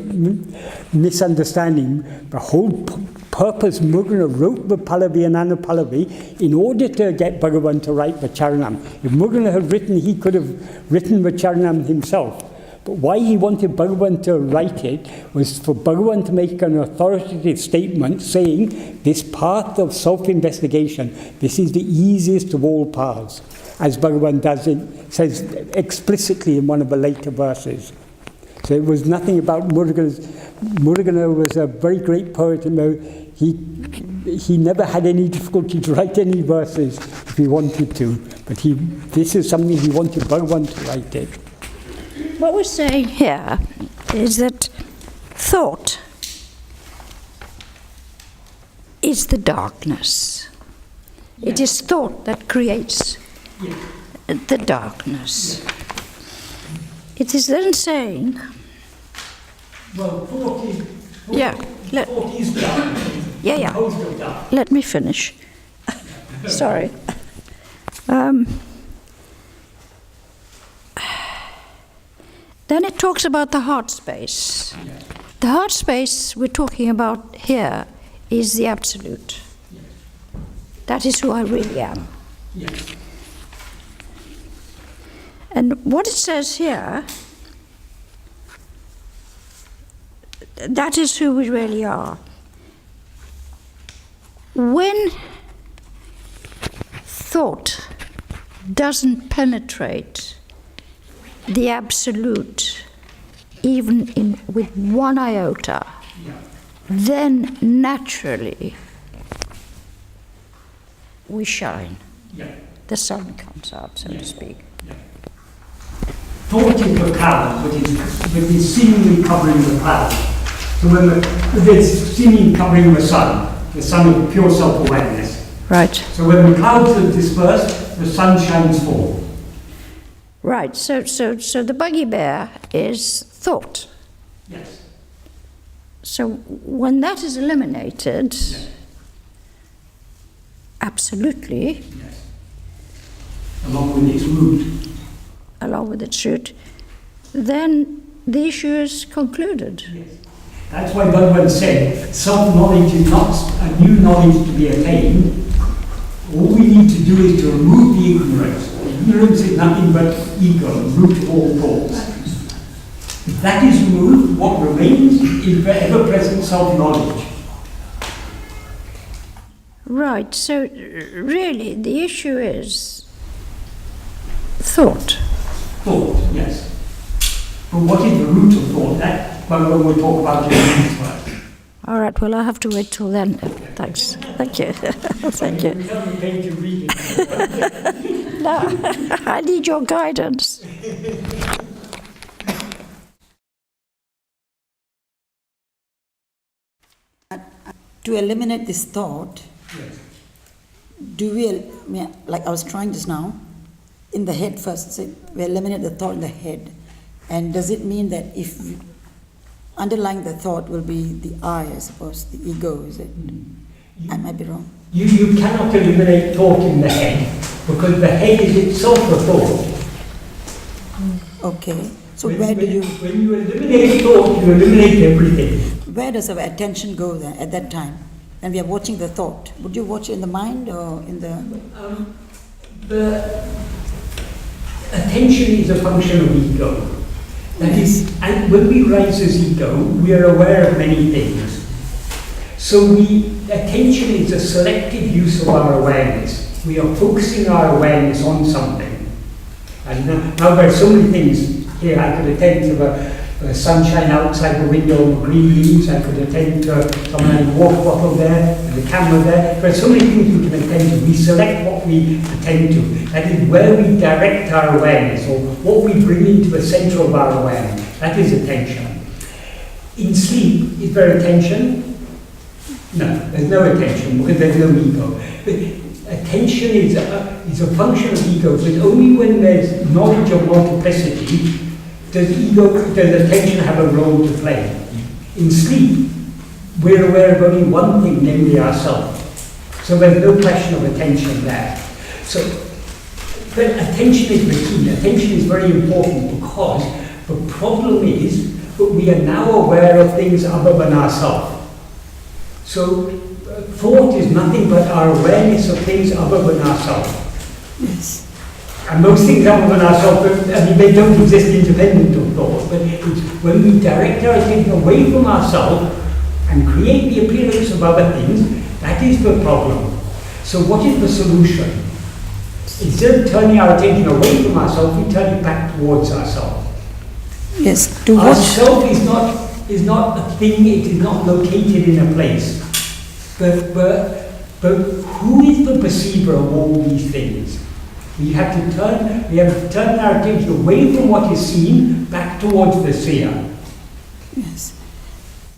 misunderstanding. The whole purpose, Murugan wrote the pallavi and anupallavi in order to get Bhagavan to write the charanam. If Murugan had written, he could have written the charanam himself. But why he wanted Bhagavan to write it was for Bhagavan to make an authoritative statement saying this path of self-investigation, this is the easiest of all paths. As Bhagavan says explicitly in one of the later verses. So it was nothing about Murugan. Murugan was a very great poet, and he never had any difficulty to write any verses if he wanted to. But this is something he wanted Bhagavan to write it. What we're saying here is that thought is the darkness. Yeah. It is thought that creates the darkness. It is then saying... Well, thought is darkness. Yeah. Composed of dark. Let me finish. Sorry. Then it talks about the heart space. Yes. The heart space we're talking about here is the absolute. Yes. That is who I really am. Yes. And what it says here, that is who we really are. When thought doesn't penetrate the absolute, even with one iota, Yeah. then naturally we shine. Yeah. The sun comes out, so to speak. Yeah. Thought is the cloud, but it's seemingly covering the cloud. So when it's seemingly covering the sun is pure self-awareness. Right. So when the clouds are dispersed, the sun shines forth. Right. So the bugbear is thought. Yes. So when that is eliminated, Yes. absolutely, Yes. Along with its root. along with its root, then the issue is concluded. Yes. That's why Bhagavan said self-knowledge is not a new knowledge to be attained. All we need to do is to remove the ignorance. Ignorance is nothing but ego, root of all thoughts. If that is removed, what remains is the ever-present self-knowledge. Right. So really, the issue is thought. Thought, yes. But what is the root of thought? That Bhagavan will talk about in the next verse. All right. Well, I have to wait till then. Thanks. Thank you. Thank you. We haven't paid to read it. No, I need your guidance. To eliminate this thought, Yes. do we, like I was trying just now, in the head first, so we eliminate the thought in the head. And does it mean that if underlying the thought will be the I suppose, the ego, is it? I might be wrong. You cannot eliminate thought in the head, because the head is itself a thought. Okay. So When when you eliminate thought, you eliminate everything. where does our attention go then at that time? When we are watching the thought, would you watch it in the mind or in the... The attention is a function of ego. That is, and when we rise as ego, we are aware of many things. So attention is a selective use of our awareness. We are focusing our awareness on something. And now there are so many things here. I could attend to the sunshine outside the window, the green leaves. I could attend to someone had a water bottle there, and the camera there. There are so many things we can attend to. We select what we attend to. That is where we direct our awareness, or what we bring into the center of our awareness. That is attention. In sleep, is there attention? No, there's no attention because there's no ego. But attention is a function of ego, but only when there's knowledge of multiplicity does attention have a role to play. In sleep, we're aware of only one thing, namely ourselves. So there's no question of attention there. So, but attention is the key. Attention is very important because the problem is that we are now aware of things other than ourselves. So thought is nothing but our awareness of things other than ourselves. Yes. And most things other than ourselves, they don't exist independent of thought, but it's when we direct our attention away from ourselves and create the appearance of other things, that is the problem. So what is the solution? Instead of turning our attention away from ourselves, we turn it back towards ourselves. Yes. To watch. Ourself is not a thing, it is not located in a place. But who is the perceiver of all these things? We have to turn our attention away from what is seen, back towards the seer. Yes.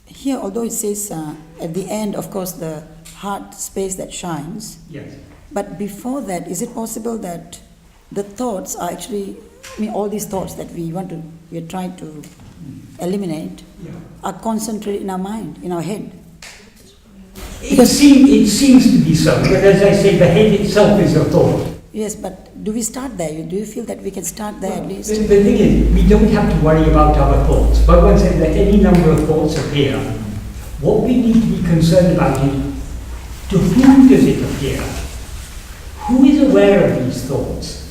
Here, although it says at the end, of course, the heart space that shines, Yes. but before that, is it possible that the thoughts are actually, all these thoughts that we are trying to eliminate, Yeah. are concentrated in our mind, in our head? It seems to be so, but as I say, the head itself is a thought. Yes, but do we start there? Do you feel that we can start there at least? The thing is, we don't have to worry about our thoughts. Bhagavan said that any number of thoughts appear. What we need to be concerned about is, to whom does it appear? Who is aware of these thoughts?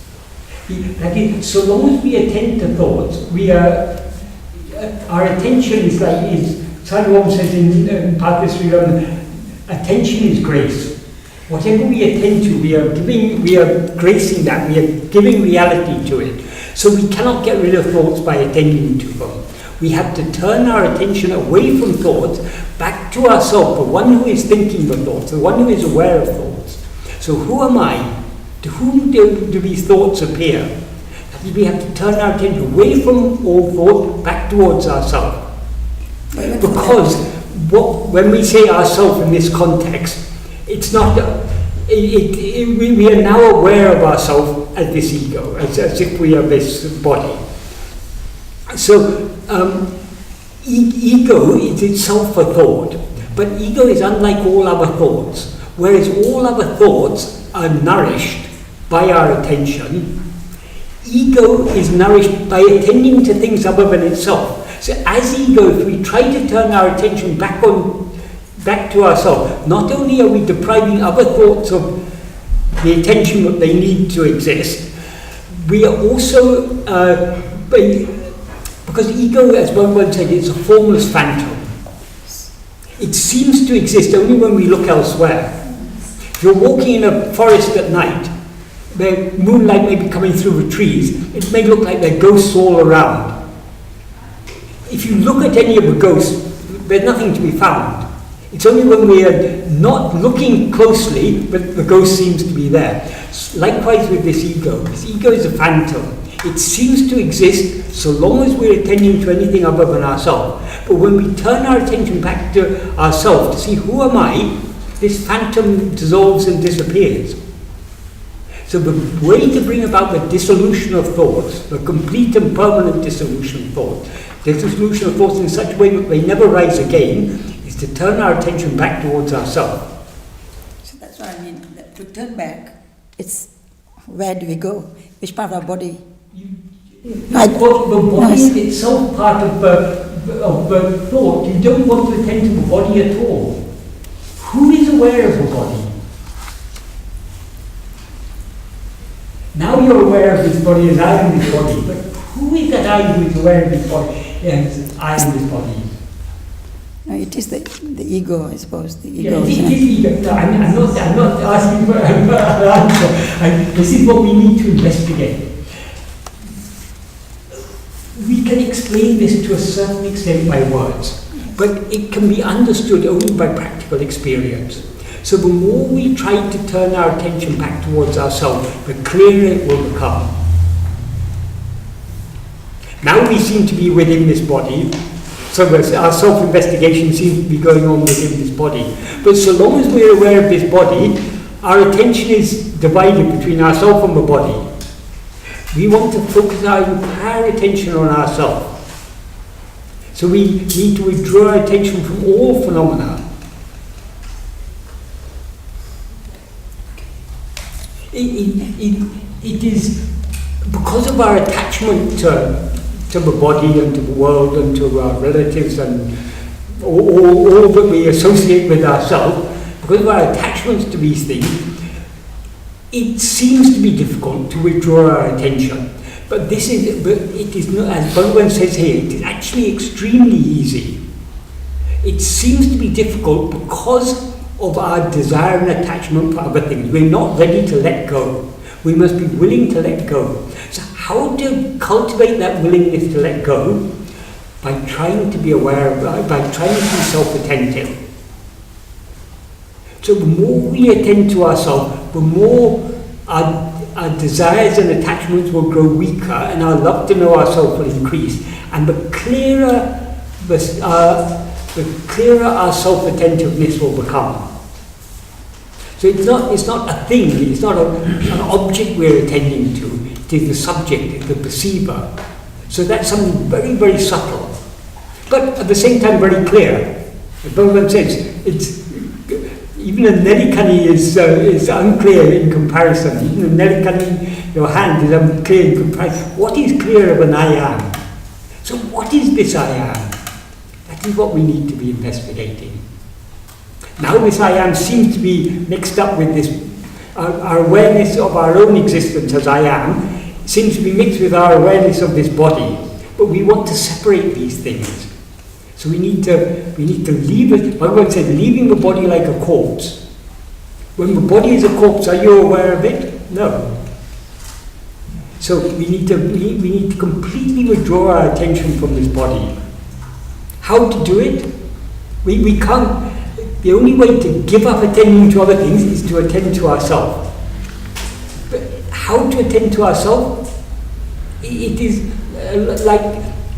That is, so long as we attend to thoughts, our attention is Sanvayam says in Padacchēdam, attention is grace. Whatever we attend to, we are gracing that, we are giving reality to it. So we cannot get rid of thoughts by attending to them. We have to turn our attention away from thoughts, back to ourselves, the one who is thinking the thoughts, the one who is aware of thoughts. So who am I? To whom do these thoughts appear? We have to turn our attention away from all thought, back towards ourselves. Because when we say ourself in this context, it's not, we are now aware of ourselves as this ego, as if we are this body. So, ego is itself a thought, but ego is unlike all other thoughts. Whereas all other thoughts are nourished by our attention, ego is nourished by attending to things other than itself. So as ego, if we try to turn our attention back to ourselves, not only are we depriving other thoughts of the attention that they need to exist, we are also, because ego, as Bhagavan said, is a formless phantom. It seems to exist only when we look elsewhere. If you're walking in a forest at night, the moonlight may be coming through the trees, it may look like there are ghosts all around. If you look at any of the ghosts, there's nothing to be found. It's only when we are not looking closely that the ghost seems to be there. Likewise with this ego. This ego is a phantom. It seems to exist so long as we're attending to anything other than ourselves. But when we turn our attention back to ourselves to see who am I, this phantom dissolves and disappears. So the way to bring about the dissolution of thoughts, the complete and permanent dissolution of thoughts, the dissolution of thoughts in such a way that they never rise again, is to turn our attention back towards ourselves. So that's what I mean. That to turn back, it's where do we go? Which part of our body? The body is itself part of the thought. You don't want to attend to the body at all. Who is aware of the body? Now you're aware of this body as I am this body, but who is that I who is aware of this body? Yes, I am this body. No, it is the ego, I suppose. The ego. Yeah, it is ego. No, I'm not asking for an answer. This is what we need to investigate. We can explain this to a certain extent by words, but it can be understood only by practical experience. So the more we try to turn our attention back towards ourselves, the clearer it will become. Now we seem to be within this body, so our self-investigation seems to be going on within this body. But so long as we're aware of this body, our attention is divided between ourselves and the body. We want to focus our entire attention on ourselves. So we need to withdraw our attention from all phenomena. It is because of our attachment to the body and to the world and to our relatives and all that we associate with ourselves, because of our attachments to these things, it seems to be difficult to withdraw our attention. But it is not, as Bhagavan says here, it is actually extremely easy. It seems to be difficult because of our desire and attachment for other things. We're not ready to let go. We must be willing to let go. So how to cultivate that willingness to let go? By trying to be aware of it, by trying to be self-attentive. So the more we attend to ourselves, the more our desires and attachments will grow weaker and our love to know ourselves will increase. And the clearer our self-attentiveness will become. So it's not a thing, it's not an object we're attending to, it is the subject, it's the perceiver. So that's something very, very subtle, but at the same time very clear. As Bhagavan says, even a nelikani is unclear in comparison. Even a nelikani, your hand, is unclear in comparison. What is clear of an I am? So what is this I am? That is what we need to be investigating. Now this I am seems to be mixed up with this, our awareness of our own existence as I am seems to be mixed with our awareness of this body. But we want to separate these things. So we need to leave it. Bhagavan said, leaving the body like a corpse. When the body is a corpse, are you aware of it? No. So we need to completely withdraw our attention from this body. How to do it? We can't. The only way to give up attending to other things is to attend to ourselves. But how to attend to ourselves? It is like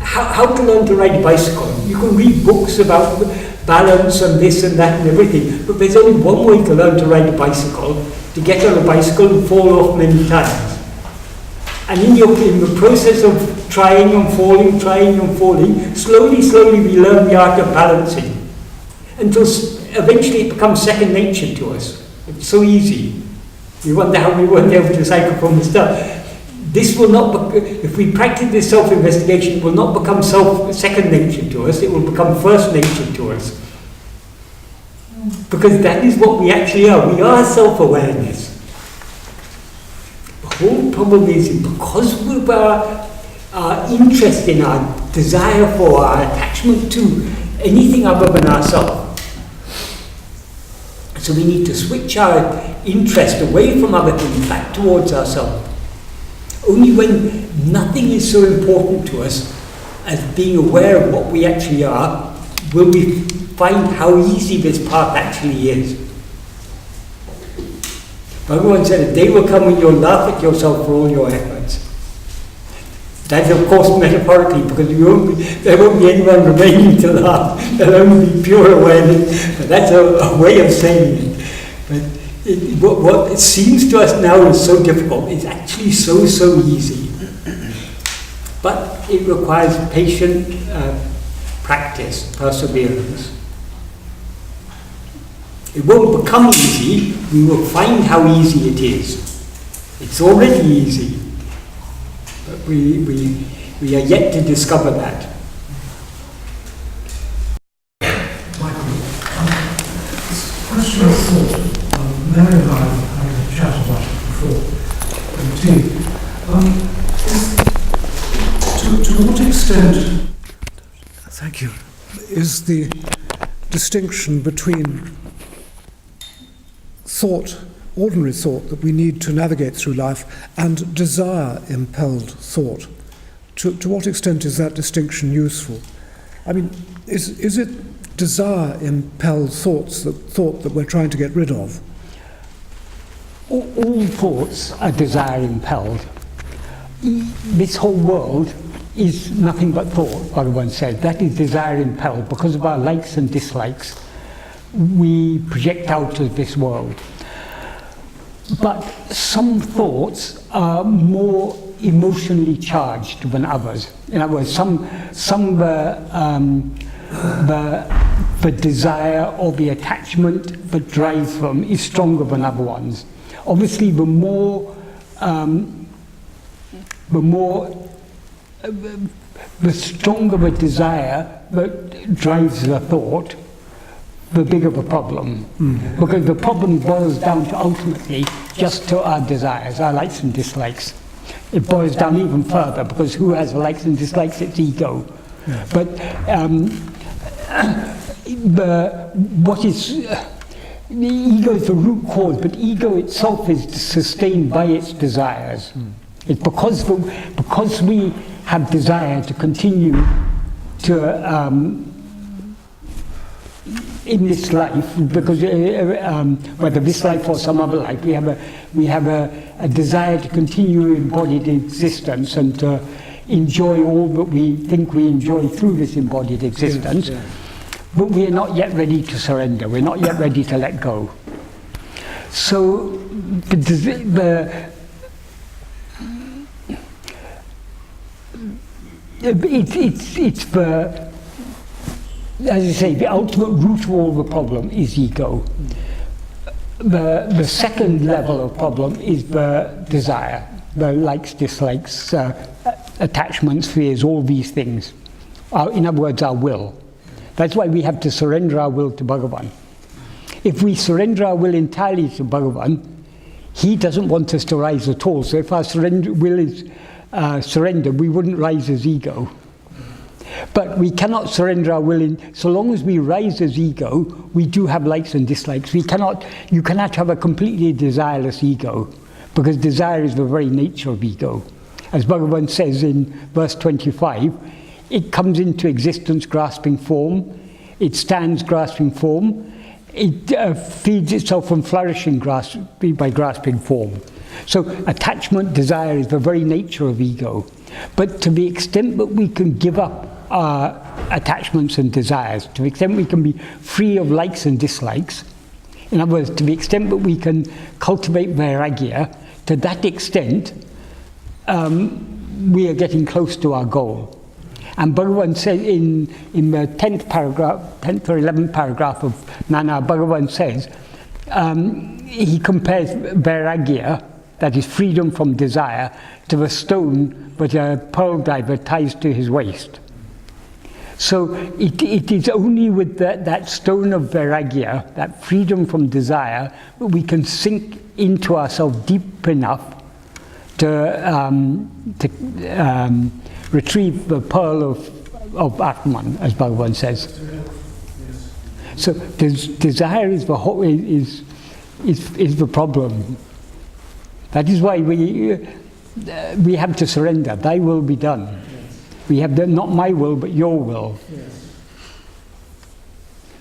how to learn to ride a bicycle. You can read books about balance and this and that and everything, but there's only one way to learn to ride a bicycle: to get on a bicycle and fall off many times. And in the process of trying and falling, slowly we learn the art of balancing, until eventually it becomes second nature to us. It's so easy. We wonder how we weren't able to cycle from the start. This will not, if we practice this self-investigation, it will not become second nature to us, it will become first nature to us. Because that is what we actually are. We are self-awareness. The whole problem is because of our interest in our desire for, our attachment to anything other than ourselves. So we need to switch our interest away from other things back towards ourselves. Only when nothing is so important to us as being aware of what we actually are, will we find how easy this path actually is. Bhagavan said, a day will come when you'll laugh at yourself for all your efforts. That is of course metaphorically, because there won't be anyone remaining to laugh. There'll only be pure awareness. But that's a way of saying it. But what it seems to us now is so difficult is actually so easy. But it requires patient practice, perseverance. It won't become easy, we will find how easy it is. It's already easy, but we are yet to discover that. Michael, this question of thought, Mary and I have had a chat about it before in tea. To what extent, thank you, is the distinction between thought, ordinary thought that we need to navigate through life, and desire-impelled thought? To what extent is that distinction useful? I mean, is it desire-impelled thought that we're trying to get rid of? All thoughts are desire-impelled. This whole world is nothing but thought, Bhagavan said. That is desire-impelled. Because of our likes and dislikes, we project out of this world. But some thoughts are more emotionally charged than others. In other words, some the desire or the attachment that drives them is stronger than other ones. Obviously, the stronger the desire that drives the thought, the bigger the problem. Because the problem boils down to ultimately just to our desires, our likes and dislikes. It boils down even further, because who has likes and dislikes? It's ego. Yeah. But the ego is the root cause, but ego itself is sustained by its desires. It's because we have desire to continue to in this life, because whether this life or some other life, we have a desire to continue embodied existence and to enjoy all that we think we enjoy through this embodied existence. Yes, yeah. But we are not yet ready to surrender. We're not yet ready to let go. So it's as I say, the ultimate root of all the problem is ego. the second level of problem is the desire, the likes, dislikes, attachments, fears, all these things. In other words, our will. That's why we have to surrender our will to Bhagavan. If we surrender our will entirely to Bhagavan, he doesn't want us to rise at all. So if our will is surrendered, we wouldn't rise as ego. But we cannot surrender our will so long as we rise as ego, we do have likes and dislikes. You cannot have a completely desireless ego, because desire is the very nature of ego. As Bhagavan says in verse 25, it comes into existence grasping form, it stands grasping form, it feeds itself from flourishing by grasping form. So attachment, desire is the very nature of ego. But to the extent that we can give up our attachments and desires, to the extent we can be free of likes and dislikes, in other words, to the extent that we can cultivate vairagya, to that extent we are getting close to our goal. And Bhagavan said in the 10th or 11th paragraph of Nana, Bhagavan says, he compares vairagya, that is freedom from desire, to the stone that a pearl diver ties to his waist. So it is only with that stone of vairagya, that freedom from desire, that we can sink into ourselves deep enough to retrieve the pearl of Atman, as Bhagavan says. So desire is the problem. That is why we have to surrender. Thy will be done. We have not my will, but your will.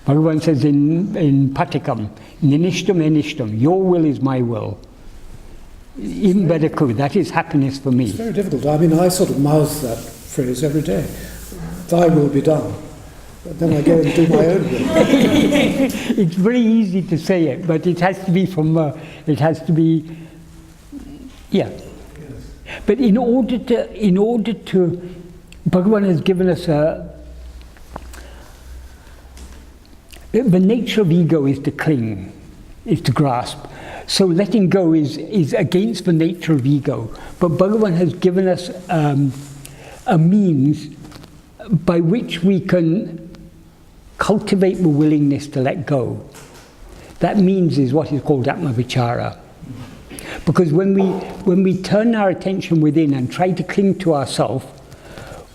Bhagavan says in Padacchēdam, Ninishtam enishtam, your will is my will. Even better could, that is happiness for me. It's very difficult. I mean, I sort of mouth that phrase every day. Thy will be done. But then I go and do my own will. It's very easy to say it, but it has to be yeah. Yes. But in order to, Bhagavan has given us the nature of ego is to cling, is to grasp. So letting go is against the nature of ego. But Bhagavan has given us a means by which we can cultivate the willingness to let go. That means is what is called Atma-vichara. Because when we turn our attention within and try to cling to ourselves,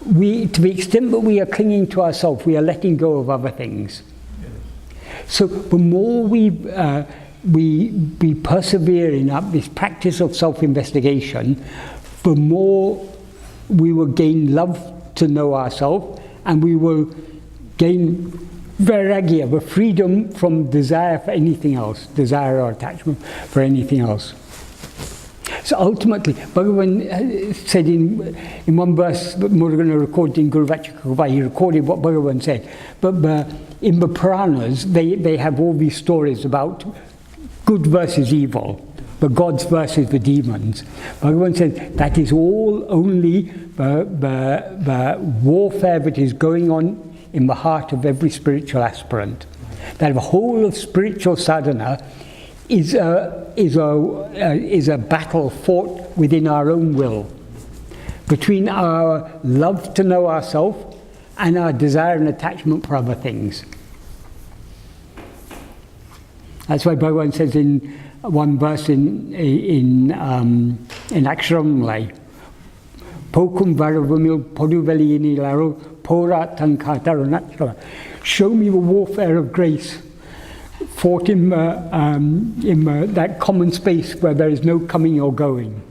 to the extent that we are clinging to ourselves, we are letting go of other things. So the more we persevere in this practice of self-investigation, the more we will gain love to know ourselves, and we will gain vairagya, the freedom from desire for anything else, desire or attachment for anything else. So ultimately, Bhagavan said in one verse that we're going to record in Guru Vachakavai, he recorded what Bhagavan said. But in the Puranas, they have all these stories about good versus evil, the gods versus the demons. Bhagavan said that is all only the warfare that is going on in the heart of every spiritual aspirant. That the whole of spiritual sadhana is a battle fought within our own will, between our love to know ourselves and our desire and attachment for other things. That's why Bhagavan says in one verse in Aksharamlai, Pokum Varavamil Poduveli Inilaro Pora Tankataranatra. Show me the warfare of grace fought in that common space where there is no coming or going.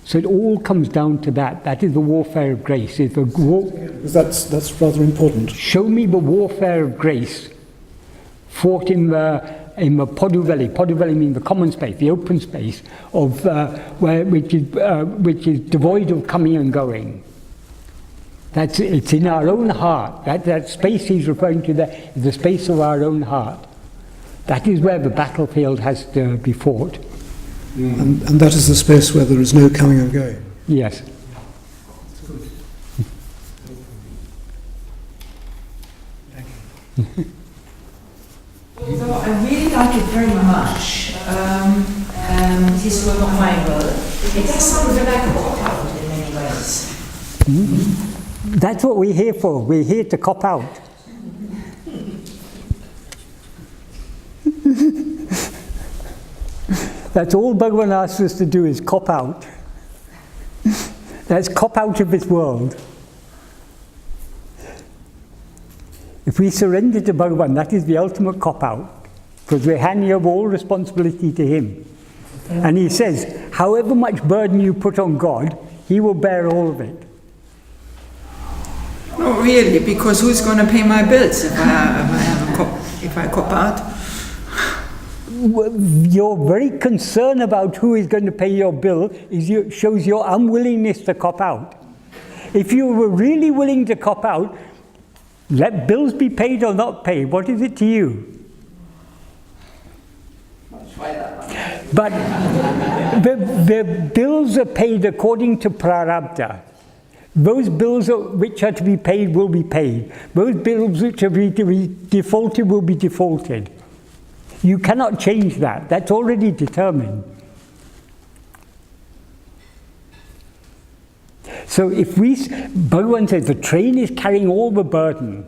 So it all comes down to that. That is the warfare of grace. That's rather important. Show me the warfare of grace fought in the Poduveli. Poduveli means the common space, the open space of which is devoid of coming and going. It's in our own heart. That space he's referring to there is the space of our own heart. That is where the battlefield has to be fought. And that is the space where there is no coming and going. Yes. Thank you. So I really like it very much. This was not my word. It sounds like a cop-out in many ways. That's what we're here for. We're here to cop out. That's all Bhagavan asks us to do, is cop out. Let's cop out of this world. If we surrender to Bhagavan, that is the ultimate cop out, because we're handing over all responsibility to him. And he says, however much burden you put on God, he will bear all of it. No, really, because who's going to pay my bills if I cop out? You're very concerned about who is going to pay your bill, shows your unwillingness to cop out. If you were really willing to cop out, let bills be paid or not paid, what is it to you? But the bills are paid according to prarabdha. Those bills which are to be paid will be paid. Those bills which are to be defaulted will be defaulted. You cannot change that. That's already determined. So if Bhagavan says the train is carrying all the burden,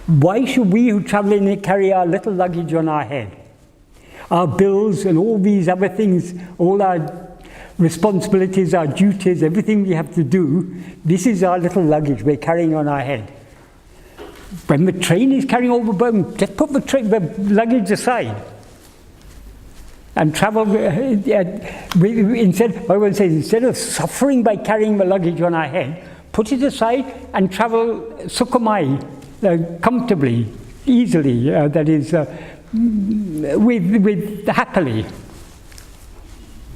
why should we who travel in it carry our little luggage on our head? Our bills and all these other things, all our responsibilities, our duties, everything we have to do, this is our little luggage we're carrying on our head. When the train is carrying all the burden, just put the luggage aside and travel. Bhagavan says, instead of suffering by carrying the luggage on our head, put it aside and travel sukhamai, comfortably, easily, that is, with happily,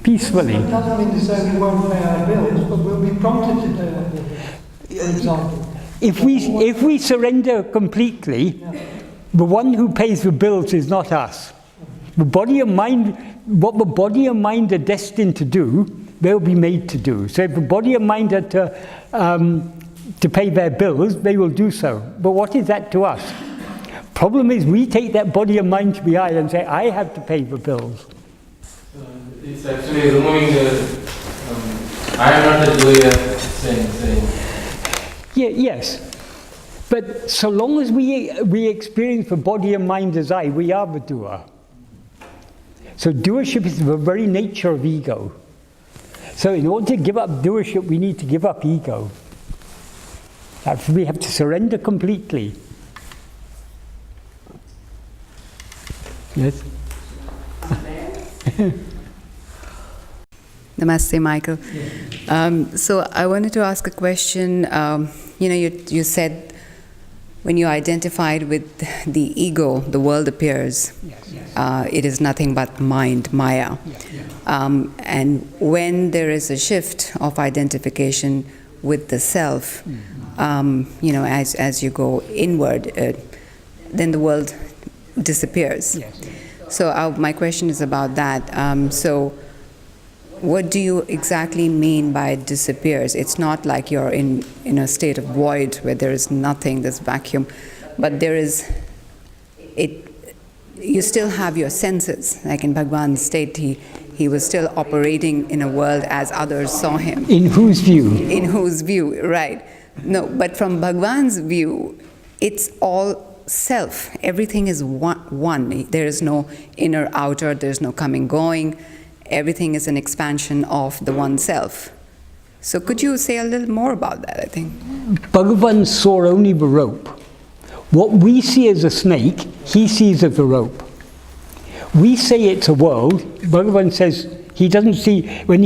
peacefully. It doesn't mean to say we won't pay our bills, but we'll be prompted to do it, for example. If we surrender completely, the one who pays the bills is not us. The body and mind, what the body and mind are destined to do, they'll be made to do. So if the body and mind are to pay their bills, they will do so. But what is that to us? Problem is, we take that body and mind to be I and say, I have to pay the bills. It's actually removing the I am not the doer saying. Yeah, yes. But so long as we experience the body and mind as I, we are the doer. So doership is the very nature of ego. So in order to give up doership, we need to give up ego. We have to surrender completely. Yes? Namaste, Michael. So I wanted to ask a question. You said when you identified with the ego, the world appears. Yes. It is nothing but mind, Maya. And when there is a shift of identification with the self, as you go inward, then the world disappears. Yes. So my question is about that. So what do you exactly mean by it disappears? It's not like you're in a state of void where there is nothing, this vacuum, but there is, you still have your senses. Like in Bhagavan's state, he was still operating in a world as others saw him. In whose view? In whose view, right. No, but from Bhagavan's view, it's all self. Everything is one. There is no inner, outer, there's no coming, going. Everything is an expansion of the one self. So could you say a little more about that, I think? Bhagavan saw only the rope. What we see as a snake, he sees as a rope. We say it's a world. Bhagavan says he doesn't see, when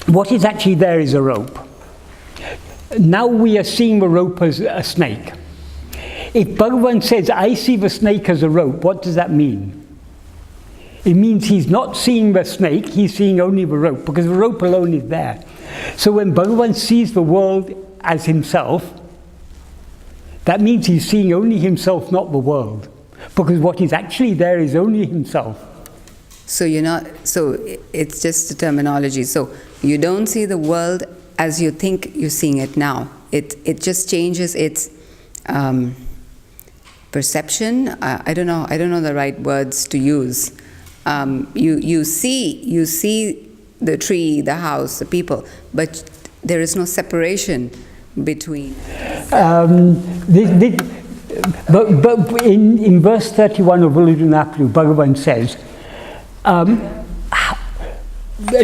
what is actually there is a rope. Now we are seeing the rope as a snake. If Bhagavan says, I see the snake as a rope, what does that mean? It means he's not seeing the snake, he's seeing only the rope, because the rope alone is there. So when Bhagavan sees the world as himself, that means he's seeing only himself, not the world. Because what is actually there is only himself. So it's just a terminology. So you don't see the world as you think you're seeing it now. It just changes its perception. I don't know the right words to use. You see the tree, the house, the people, but there is no separation between. But in verse 31 of Uludunapadu, Bhagavan says,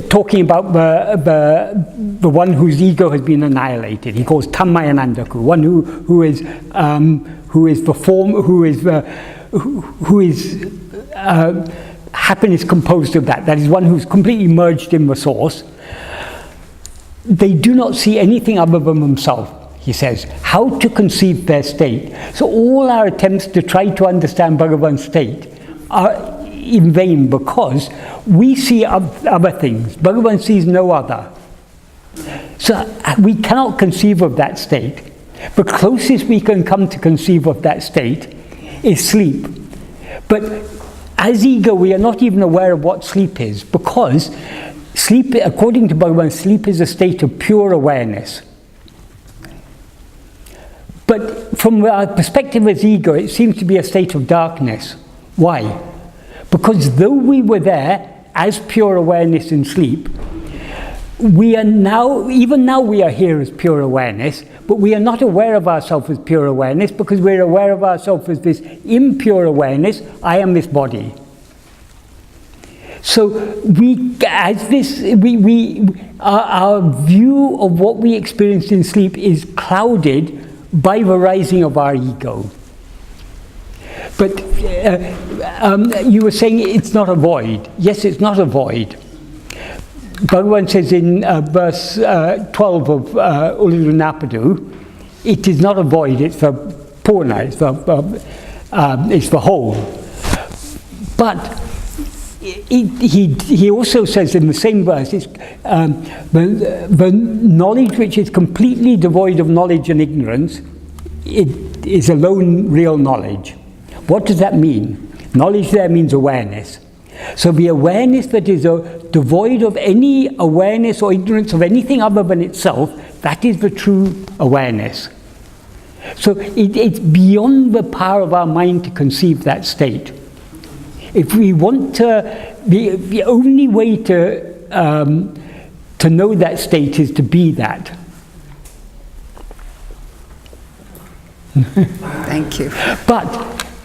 talking about the one whose ego has been annihilated, he calls Tammayanandaku, one who is the form, who is happiness composed of that. That is one who's completely merged in the source. They do not see anything other than themselves. He says, how to conceive their state. So all our attempts to try to understand Bhagavan's state are in vain, because we see other things. Bhagavan sees no other. So we cannot conceive of that state. The closest we can come to conceive of that state is sleep. But as ego, we are not even aware of what sleep is, because sleep, according to Bhagavan, sleep is a state of pure awareness. But from our perspective as ego, it seems to be a state of darkness. Why? Because though we were there as pure awareness in sleep, we are now, even now we are here as pure awareness, but we are not aware of ourselves as pure awareness, because we're aware of ourselves as this impure awareness, I am this body. So our view of what we experience in sleep is clouded by the rising of our ego. But you were saying it's not a void. Yes, it's not a void. Bhagavan says in verse 12 of Uludunapadu, it is not a void, it's the purna, it's the whole. But he also says in the same verse, it's, the knowledge which is completely devoid of knowledge and ignorance, it is alone real knowledge. What does that mean? Knowledge there means awareness. So the awareness that is devoid of any awareness or ignorance of anything other than itself, that is the true awareness. So it's beyond the power of our mind to conceive that state. If we want to, the only way to know that state is to be that. Thank you. But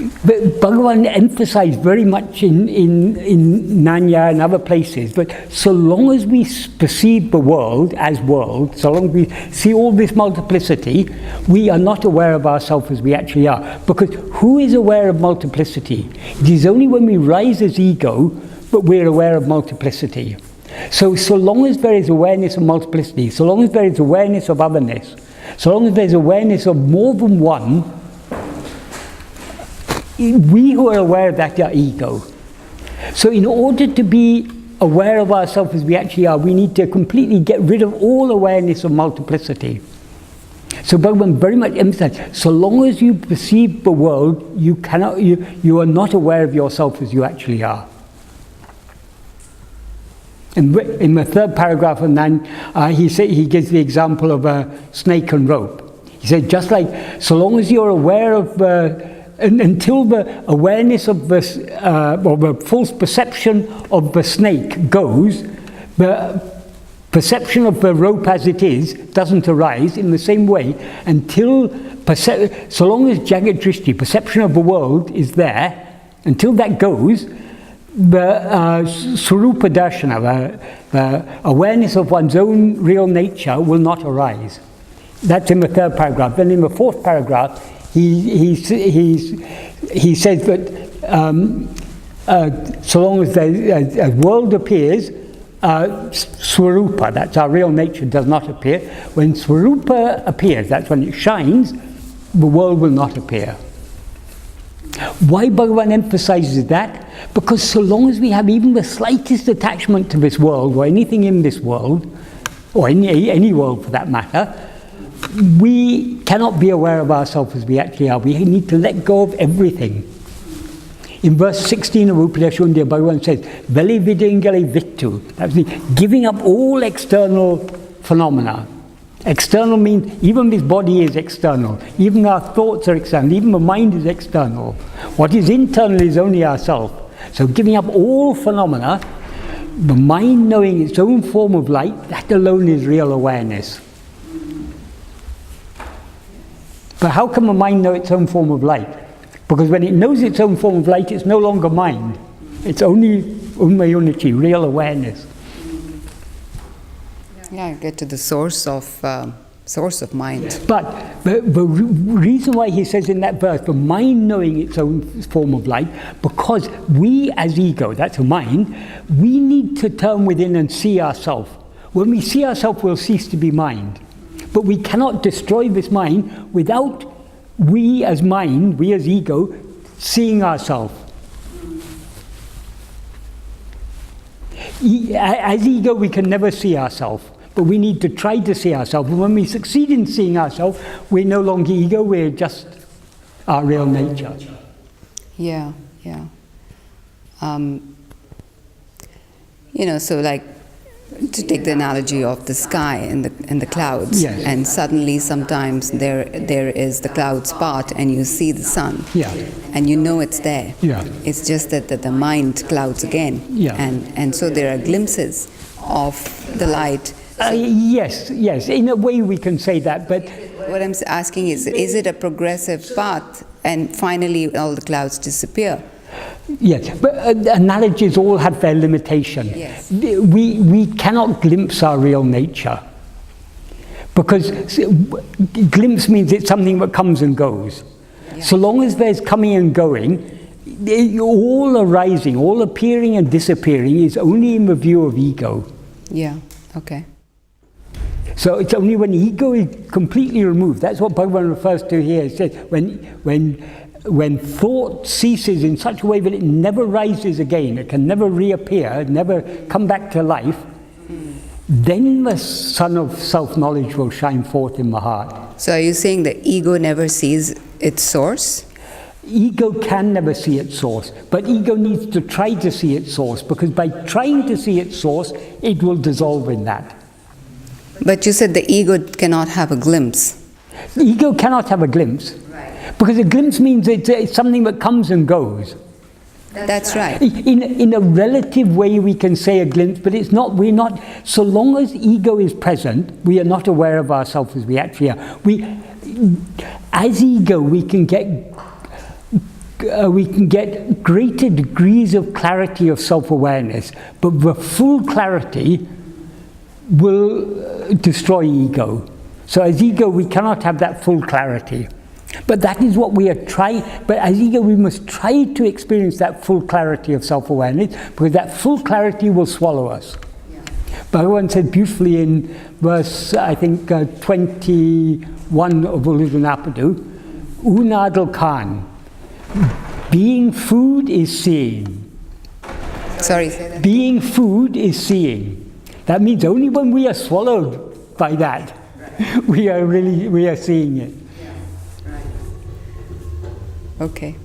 Bhagavan emphasized very much in Nanya and other places, but so long as we perceive the world as world, so long as we see all this multiplicity, we are not aware of ourselves as we actually are. Because who is aware of multiplicity? It is only when we rise as ego that we're aware of multiplicity. So long as there is awareness of multiplicity, so long as there is awareness of otherness, so long as there's awareness of more than one, we who are aware of that are ego. So in order to be aware of ourselves as we actually are, we need to completely get rid of all awareness of multiplicity. So Bhagavan very much emphasized, so long as you perceive the world, you are not aware of yourself as you actually are. And in the third paragraph of Nan, he gives the example of a snake and rope. He said, just like, so long as you're aware of until the awareness of or the full perception of the snake goes, the perception of the rope as it is doesn't arise. In the same way, until so long as Jagat Drishti, perception of the world, is there, until that goes, the Swarupa Darshana, the awareness of one's own real nature, will not arise. That's in the third paragraph. Then in the fourth paragraph, he says that so long as a world appears, Swarupa, that's our real nature, does not appear. When Swarupa appears, that's when it shines, the world will not appear. Why Bhagavan emphasizes that? Because so long as we have even the slightest attachment to this world, or anything in this world, or any world for that matter, we cannot be aware of ourselves as we actually are. We need to let go of everything. In verse 16 of Upadeshundya, Bhagavan says, Veli vidingale vittu. That's the giving up all external phenomena. External means even this body is external, even our thoughts are external, even the mind is external. What is internal is only ourself. So giving up all phenomena, the mind knowing its own form of light, that alone is real awareness. But how can the mind know its own form of light? Because when it knows its own form of light, it's no longer mind. It's only unity, real awareness. Yeah, get to the source of mind. But the reason why he says in that verse, the mind knowing its own form of light, because we as ego, that's a mind, we need to turn within and see ourselves. When we see ourselves, we'll cease to be mind. But we cannot destroy this mind without we as mind, we as ego, seeing ourselves. As ego, we can never see ourselves. But we need to try to see ourselves. And when we succeed in seeing ourselves, we're no longer ego, we're just our real nature. Yeah, yeah. So like, to take the analogy of the sky and the clouds, yes. And suddenly sometimes there is the clouds part and you see the sun, Yeah. and you know it's there. Yeah. It's just that the mind clouds again, Yeah. and so there are glimpses of the light. Yes, in a way we can say that, but What I'm asking is it a progressive path and finally all the clouds disappear? yes, but analogies all have their limitation. Yes. We cannot glimpse our real nature, because glimpse means it's something that comes and goes. Yeah. So long as there's coming and going, all arising, all appearing and disappearing is only in the view of ego. Yeah, okay. So it's only when ego is completely removed. That's what Bhagavan refers to here. It says when thought ceases in such a way that it never rises again, it can never reappear, never come back to life, then the sun of self-knowledge will shine forth in the heart. So are you saying the ego never sees its source? Ego can never see its source, but ego needs to try to see its source, because by trying to see its source, it will dissolve in that. But you said the ego cannot have a glimpse. The ego cannot have a glimpse, because a glimpse means it's something that comes and goes. That's right. In a relative way we can say a glimpse, but it's not, we're not, so long as ego is present, we are not aware of ourselves as we actually are. As ego, we can get greater degrees of clarity of self-awareness, but the full clarity will destroy ego. So as ego, we cannot have that full clarity. But that is what we are trying, but as ego, we must try to experience that full clarity of self-awareness, because that full clarity will swallow us. Yeah. Bhagavan said beautifully in verse, I think, 21 of Uludunapadu, Unadal Khan, being food is seeing. Sorry, say that. Being food is seeing. That means only when we are swallowed by that, we are seeing it. Okay.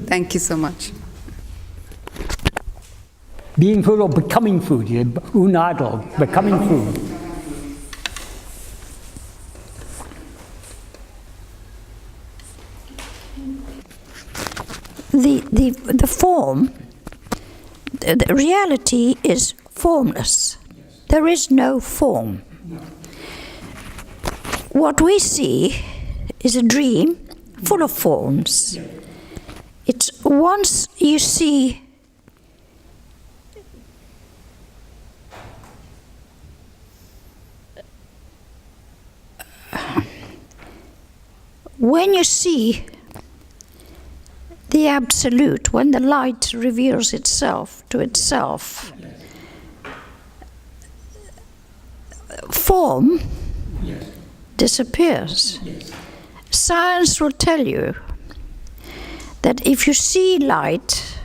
Thank you so much. Being food or becoming food, unadal, becoming food. The form, the reality is formless. There is no form. What we see is a dream full of forms. It's once you see when you see the absolute, when the light reveals itself to itself, form disappears. Science will tell you that if you see light,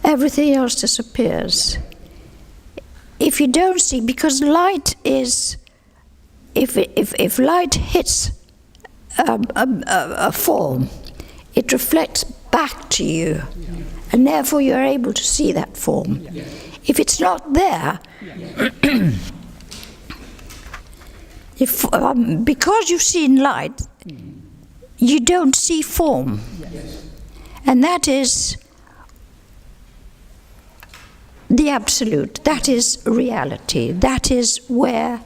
everything else disappears. If you don't see, because light is, if light hits a form, it reflects back to you, and therefore you're able to see that form. If it's not there, because you see in light, you don't see form. Yes. And that is the absolute. That is reality. That is where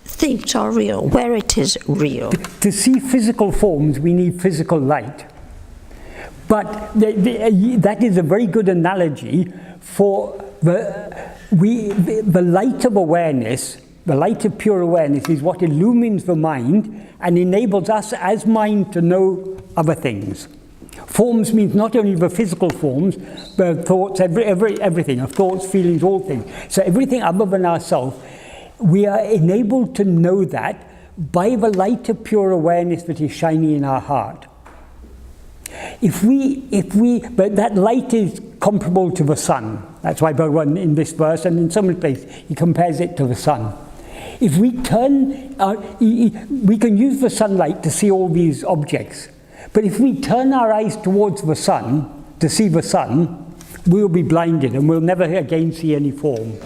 things are real, where it is real. To see physical forms, we need physical light. But that is a very good analogy for the light of awareness. The light of pure awareness is what illumines the mind and enables us as mind to know other things. Forms means not only the physical forms, but thoughts, everything, of thoughts, feelings, all things. So everything other than ourselves, we are enabled to know that by the light of pure awareness that is shining in our heart. But that light is comparable to the sun. That's why Bhagavan in this verse and in some places he compares it to the sun. If we turn, we can use the sunlight to see all these objects. But if we turn our eyes towards the sun, to see the sun, we'll be blinded and we'll never again see any form.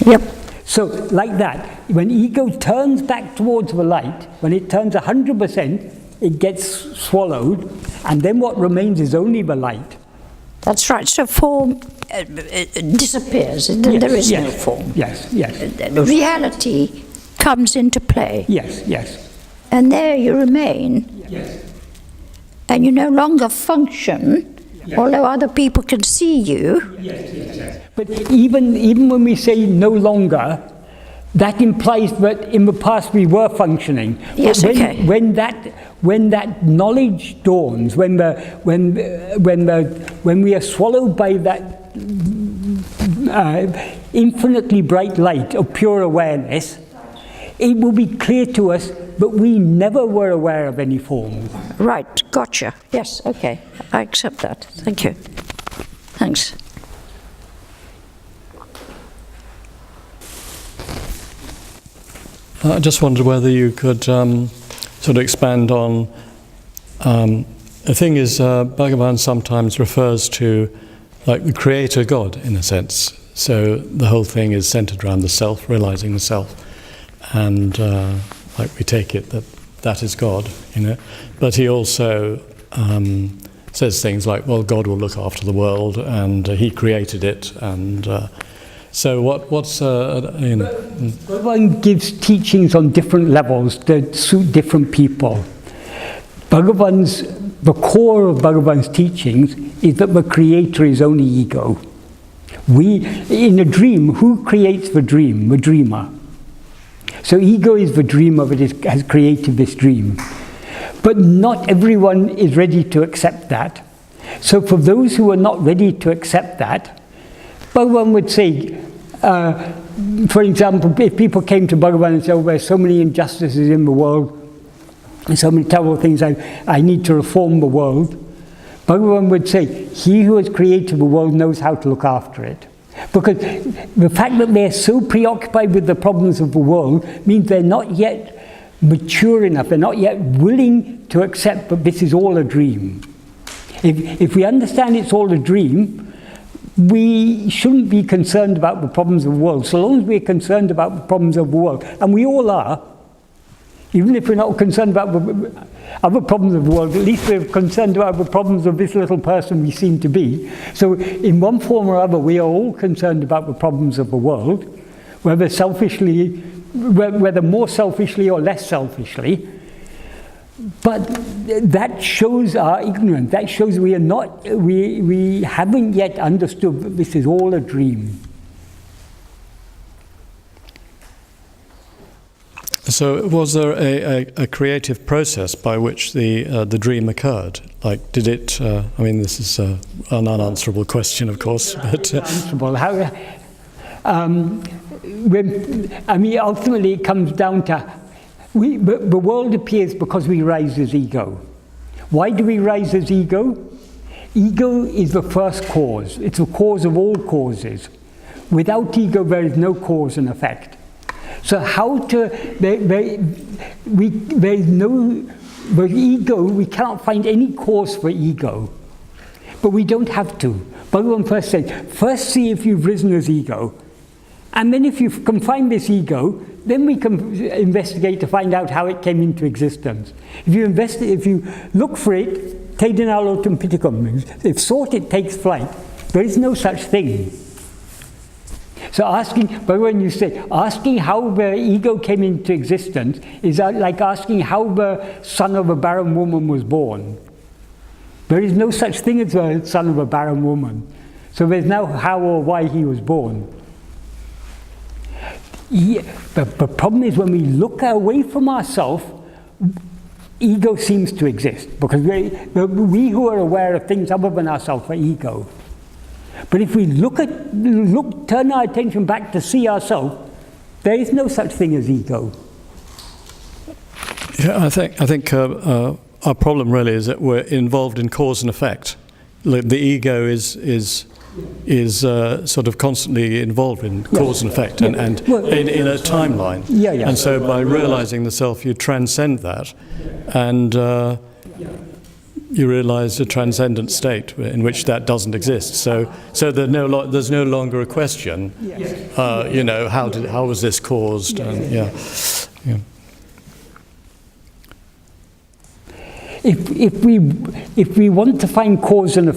Yep. So, like that, when ego turns back towards the light, when it turns 100%, it gets swallowed, and then what remains is only the light. That's right. So form disappears. There is no form. Yes, yes. Reality comes into play. Yes, yes. And there you remain. Yes. And you no longer function, although other people can see you. Yes. But even when we say no longer, that implies that in the past we were functioning. Yes, okay. When that knowledge dawns, when we are swallowed by that infinitely bright light of pure awareness, it will be clear to us that we never were aware of any form. Right, gotcha. Yes, okay. I accept that. Thank you. Thanks. I just wondered whether you could sort of expand on, the thing is, Bhagavan sometimes refers to like the creator God in a sense. So the whole thing is centered around the self, realizing the self. And like we take it that is God, you know. But he also says things like, well, God will look after the world and he created it and so what's you know? Bhagavan gives teachings on different levels that suit different people. The core of Bhagavan's teachings is that the creator is only ego. In a dream, who creates the dream? The dreamer. So ego is the dreamer that has created this dream. But not everyone is ready to accept that. So for those who are not ready to accept that, Bhagavan would say, for example, if people came to Bhagavan and said, oh, there's so many injustices in the world, and so many terrible things, I need to reform the world, Bhagavan would say, he who has created the world knows how to look after it. Because the fact that they're so preoccupied with the problems of the world means they're not yet mature enough, they're not yet willing to accept that this is all a dream. If we understand it's all a dream, we shouldn't be concerned about the problems of the world. So long as we're concerned about the problems of the world, and we all are, even if we're not concerned about the other problems of the world, at least we're concerned about the problems of this little person we seem to be. So in one form or other, we are all concerned about the problems of the world, whether more selfishly or less selfishly. But that shows our ignorance. That shows we haven't yet understood that this is all a dream. So was there a creative process by which the dream occurred? Like, did it, I mean, this is an unanswerable question, of course. But, unanswerable. Ultimately it comes down to, the world appears because we rise as ego. Why do we rise as ego? Ego is the first cause. It's the cause of all causes. Without ego, there is no cause and effect. So with ego, we cannot find any cause for ego. But we don't have to. Bhagavan first said, first see if you've risen as ego. And then if you can find this ego, then we can investigate to find out how it came into existence. If you look for it, Tedinal autum piticum, if sought it takes flight, there is no such thing. So but when you say, asking how the ego came into existence is like asking how the son of a barren woman was born. There is no such thing as a son of a barren woman. So there's no how or why he was born. The problem is when we look away from ourselves, ego seems to exist, because we who are aware of things other than ourselves are ego. But if we turn our attention back to see ourselves, there is no such thing as ego. Yeah, I think our problem really is that we're involved in cause and effect. The ego is sort of constantly involved in cause and effect, and in a timeline. And so by realizing the self, you transcend that, and you realize a transcendent state in which that doesn't exist. So there's no longer a question. How was this caused? And, If we want to find cause and a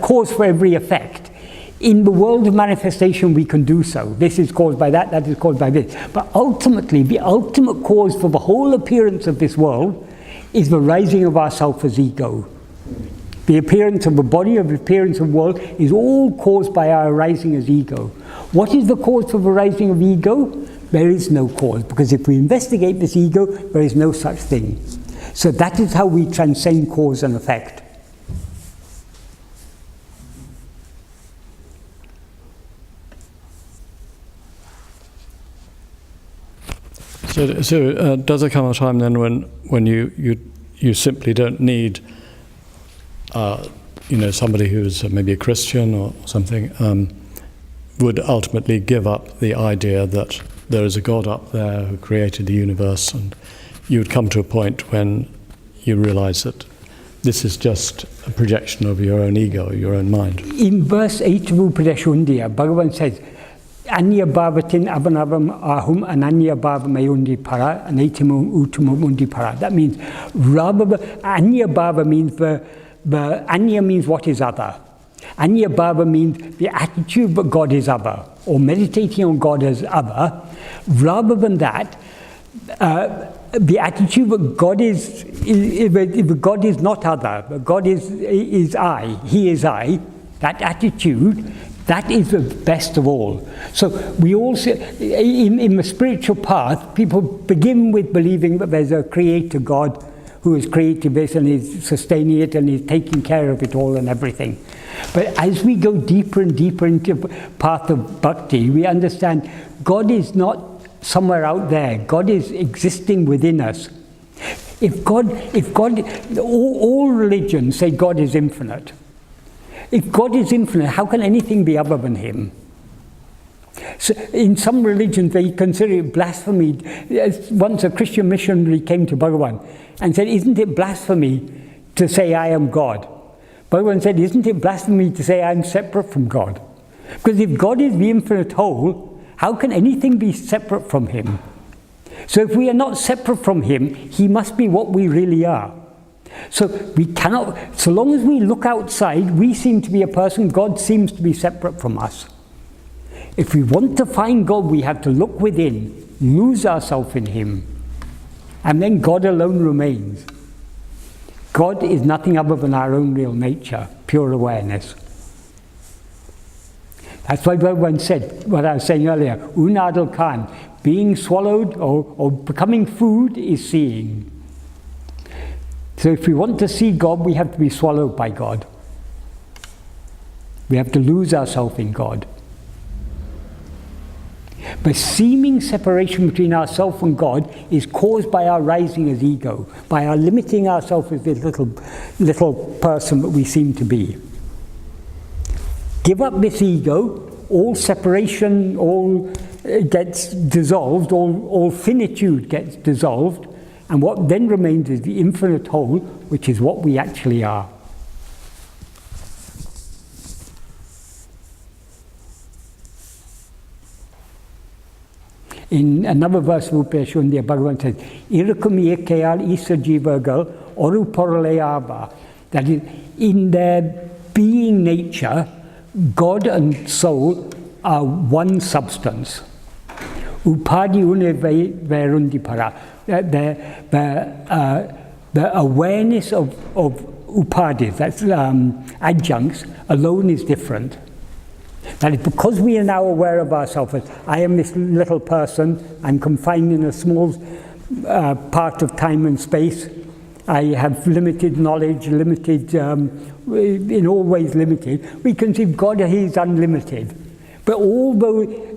cause for every effect, in the world of manifestation we can do so. This is caused by that, that is caused by this. But ultimately, the ultimate cause for the whole appearance of this world is the rising of ourself as ego. The appearance of the body, of the appearance of the world, is all caused by our arising as ego. What is the cause for the rising of ego? There is no cause, because if we investigate this ego, there is no such thing. So that is how we transcend cause and effect. So does there come a time then when you simply don't need somebody who's maybe a Christian or something would ultimately give up the idea that there is a God up there who created the universe, and you would come to a point when you realize that this is just a projection of your own ego, your own mind? In verse 8 of Upadeshundiya, Bhagavan says, Anya bhavatin abhanavam ahum ananya bhavamayundi para anatimum utumumundi para. That means Anya bhava means the Anya means what is other. Anya bhava means the attitude that God is other, or meditating on God as other. Rather than that, the attitude that God is not other, but God is I, He is I, that attitude, that is the best of all. So we also, in the spiritual path, people begin with believing that there's a creator God who has created this and is sustaining it and is taking care of it all and everything. But as we go deeper and deeper into the path of bhakti, we understand God is not somewhere out there. God is existing within us. All religions say God is infinite. If God is infinite, how can anything be other than Him? So in some religions, they consider it blasphemy. Once a Christian missionary came to Bhagavan and said, "Isn't it blasphemy to say I am God?" Bhagavan said, "Isn't it blasphemy to say I'm separate from God?" Because if God is the infinite whole, how can anything be separate from Him? So if we are not separate from Him, He must be what we really are. So we cannot, so long as we look outside, we seem to be a person, God seems to be separate from us. If we want to find God, we have to look within, lose ourselves in Him, and then God alone remains. God is nothing other than our own real nature, pure awareness. That's why Bhagavan said, what I was saying earlier, Unadal Khan, being swallowed or becoming food is seeing. So if we want to see God, we have to be swallowed by God. We have to lose ourselves in God. The seeming separation between ourselves and God is caused by our rising as ego, by our limiting ourselves as this little person that we seem to be. Give up this ego, all separation, all gets dissolved, all finitude gets dissolved, and what then remains is the infinite whole, which is what we actually are. In another verse of Upashundya, Bhagavan says, Irakum ekayal isa jivagal oru poraleaba. That is, in their being nature, God and soul are one substance. Upadi une verundi para. The awareness of upadis, that's adjuncts, alone is different. That is, because we are now aware of ourselves as, I am this little person, I'm confined in a small part of time and space, I have limited knowledge, limited, in all ways limited. We conceive God, He is unlimited. But all the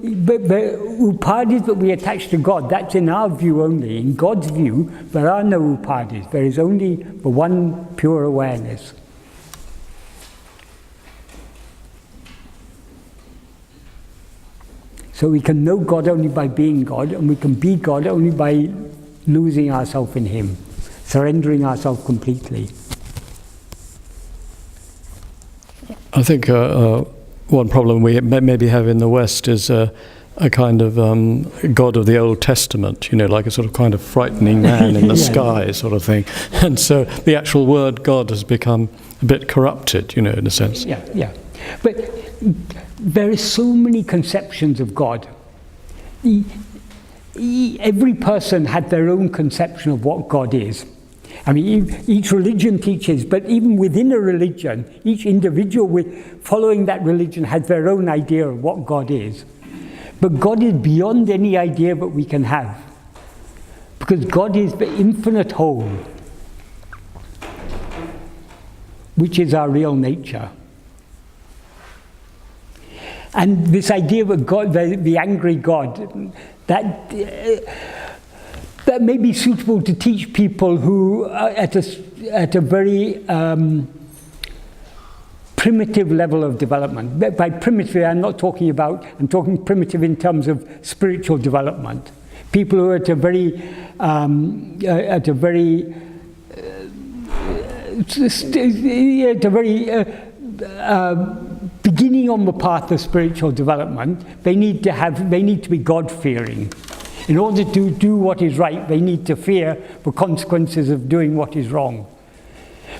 upadis that we attach to God, that's in our view only. In God's view, there are no upadis. There is only the one pure awareness. So we can know God only by being God, and we can be God only by losing ourselves in Him, surrendering ourselves completely. I think one problem we maybe have in the West is a kind of God of the Old Testament, you know, like a sort of kind of frightening man in the sky sort of thing. And so the actual word God has become a bit corrupted, you know, in a sense. Yeah. But there are so many conceptions of God. Every person had their own conception of what God is. I mean, each religion teaches, but even within a religion, each individual following that religion has their own idea of what God is. But God is beyond any idea that we can have, because God is the infinite whole, which is our real nature. And this idea of God, the angry God, that may be suitable to teach people who are at a very primitive level of development. By primitive, I'm talking primitive in terms of spiritual development. People who are at a very beginning on the path of spiritual development, they need to be God-fearing. In order to do what is right, they need to fear the consequences of doing what is wrong.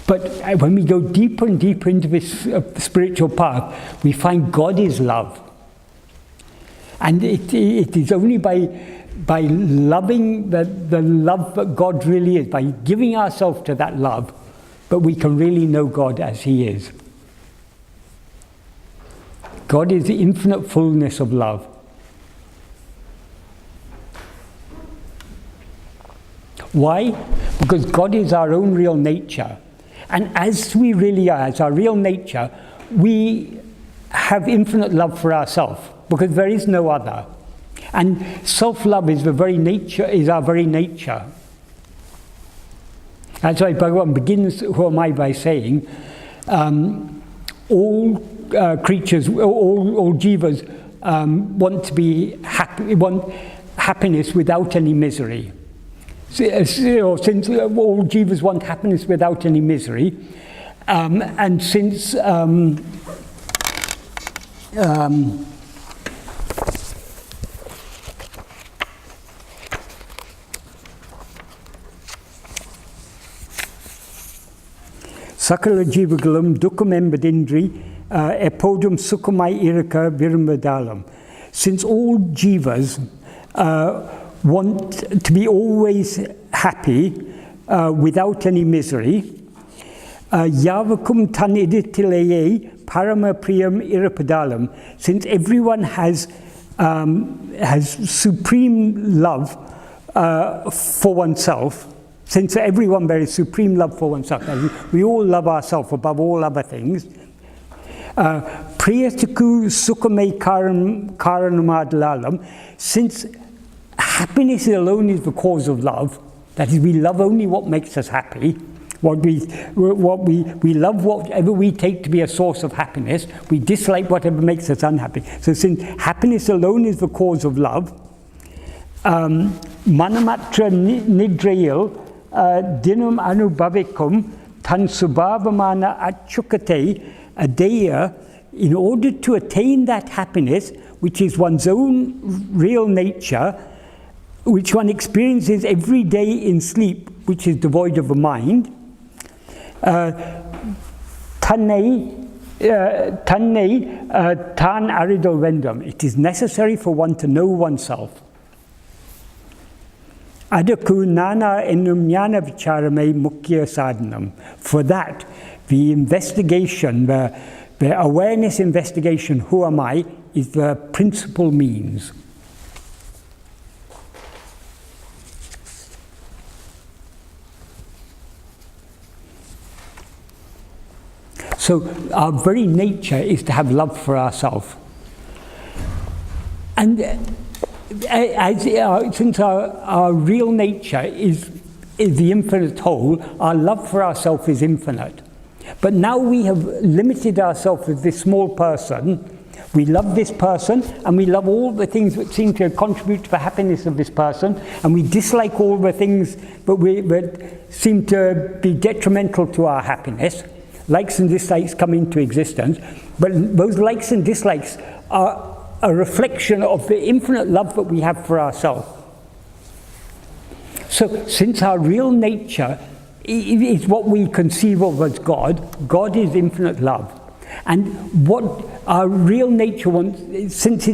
But when we go deeper and deeper into this spiritual path, we find God is love. And it is only by loving the love that God really is, by giving ourselves to that love, that we can really know God as He is. God is the infinite fullness of love. Why? Because God is our own real nature. And as we really are, as our real nature, we have infinite love for ourselves, because there is no other. And self-love is our very nature. That's why Bhagavan begins Who Am I by saying, all creatures, all jivas want to be happy, want happiness without any misery. Since all jivas want happiness without any misery, and since Sakala Jivagalum Dukkam Embadindri Epodum Sukamai Iraka Virambadalam. Since all jivas want to be always happy without any misery, Yavakum Taniditilaye Parama Priyam Irapadalam, since everyone has supreme love for oneself, since everyone there is supreme love for oneself, we all love ourselves above all other things. Priyataku Sukame Karanamadalam, since happiness alone is the cause of love, that is, we love only what makes us happy. We love whatever we take to be a source of happiness. We dislike whatever makes us unhappy. So since happiness alone is the cause of love, Manamatra Nidrail Dinam Anubhavikum Tan Subhavamana Achukate Adeya, in order to attain that happiness, which is one's own real nature, which one experiences every day in sleep, which is devoid of a mind. Tanne tan arido vendam. It is necessary for one to know oneself. Adaku nana āṇma-vichara mukhya sadhanam. For that, the investigation, the awareness investigation, who am I, is the principal means. So our very nature is to have love for ourselves. And since our real nature is the infinite whole, our love for ourselves is infinite. But now we have limited ourselves with this small person. We love this person, and we love all the things that seem to contribute to the happiness of this person, and we dislike all the things that seem to be detrimental to our happiness. Likes and dislikes come into existence, but those likes and dislikes are a reflection of the infinite love that we have for ourselves. So, since our real nature is what we conceive of as God, God is infinite love. And what our real nature wants, since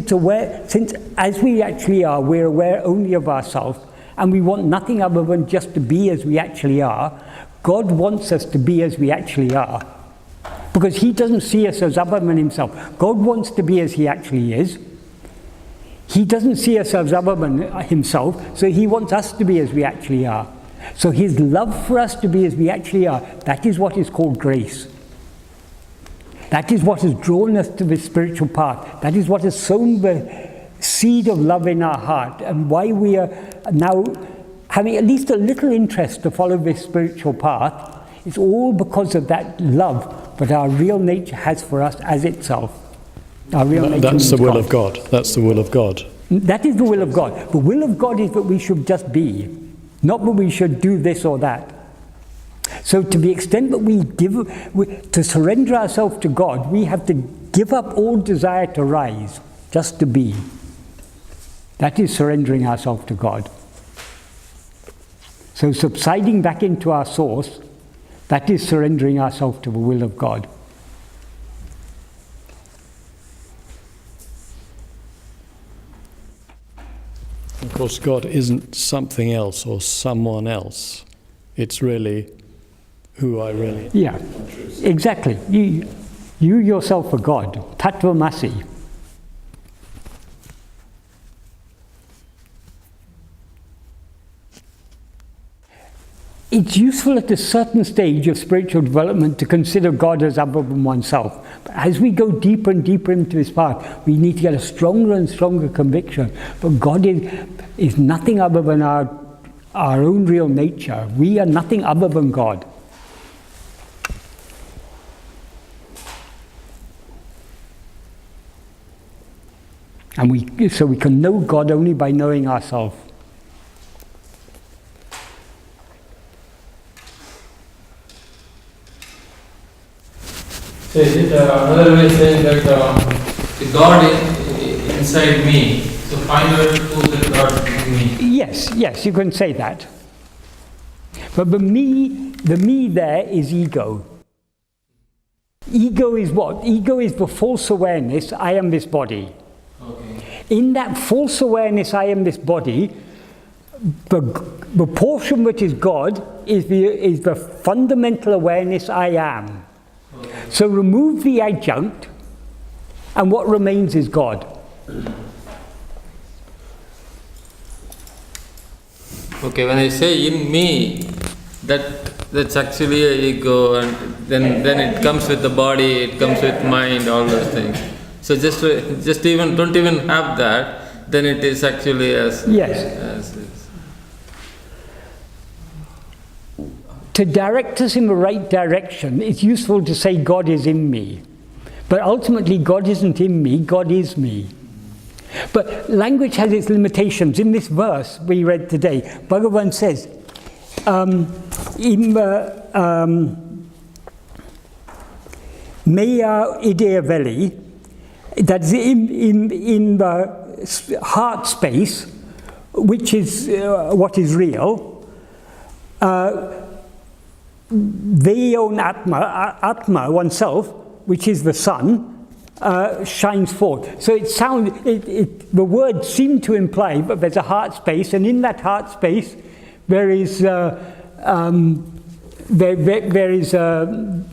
as we actually are, we're aware only of ourselves, and we want nothing other than just to be as we actually are, God wants us to be as we actually are. Because he doesn't see us as other than himself. God wants to be as he actually is. He doesn't see us as other than himself, so he wants us to be as we actually are. So his love for us to be as we actually are, that is what is called grace. That is what has drawn us to this spiritual path. That is what has sown the seed of love in our heart, and why we are now having at least a little interest to follow this spiritual path. It's all because of that love that our real nature has for us as itself. Our real nature that's the will God. of God. That's the will of God. That is the will of God. The will of God is that we should just be, not that we should do this or that. So to the extent that to surrender ourselves to God, we have to give up all desire to rise, just to be. That is surrendering ourselves to God. So subsiding back into our source, that is surrendering ourselves to the will of God. Of course, God isn't something else or someone else. It's really who I really am. Yeah, exactly. You yourself are God. Tattvamasi. It's useful at a certain stage of spiritual development to consider God as other than oneself. But as we go deeper and deeper into this path, we need to get a stronger and stronger conviction. But God is nothing other than our own real nature. We are nothing other than God. And so we can know God only by knowing ourselves. So is it another way of saying that the God is inside me, so find out who the God in me? Yes, you can say that. But the me there is ego. Ego is what? Ego is the false awareness, I am this body. Okay. In that false awareness, I am this body, the portion which is God is the fundamental awareness, I am. So remove the adjunct, and what remains is God. Okay, when I say in me, that's actually a ego, and then it comes with the body, it comes with mind, all those things. So just don't even have that, then it is actually as Yes. To direct us in the right direction, it's useful to say God is in me. But ultimately, God isn't in me, God is me. But language has its limitations. In this verse we read today, Bhagavan says, Meya idea that's in the heart space, which is what is real, the own Atma, oneself, which is the sun, shines forth. So the words seem to imply that there's a heart space, and in that heart space there is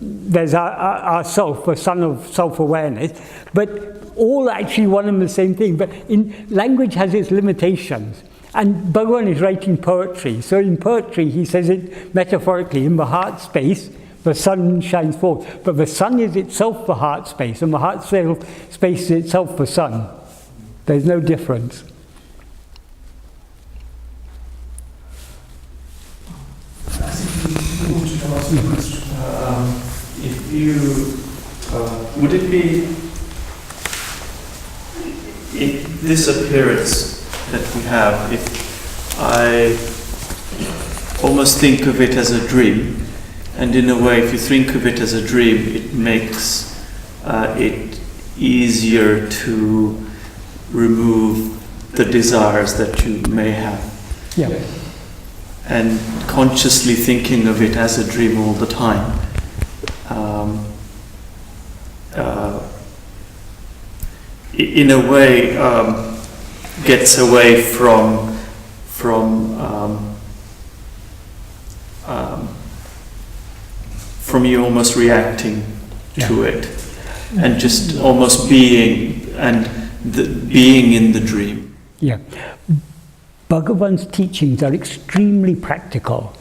there's our self, a sun of self-awareness, but all actually one and the same thing. But language has its limitations. And Bhagavan is writing poetry. So in poetry, he says it metaphorically, in the heart space, the sun shines forth. But the sun is itself the heart space, and the heart space is itself the sun. There's no difference. I think you wanted to ask a question. If you, would it be, if this appearance that we have, if I almost think of it as a dream, and in a way, if you think of it as a dream, it makes it easier to remove the desires that you may have. Yeah. And consciously thinking of it as a dream all the time, in a way, gets away from you almost reacting to it, and just almost being being in the dream. Yeah. Bhagavan's teachings are extremely practical.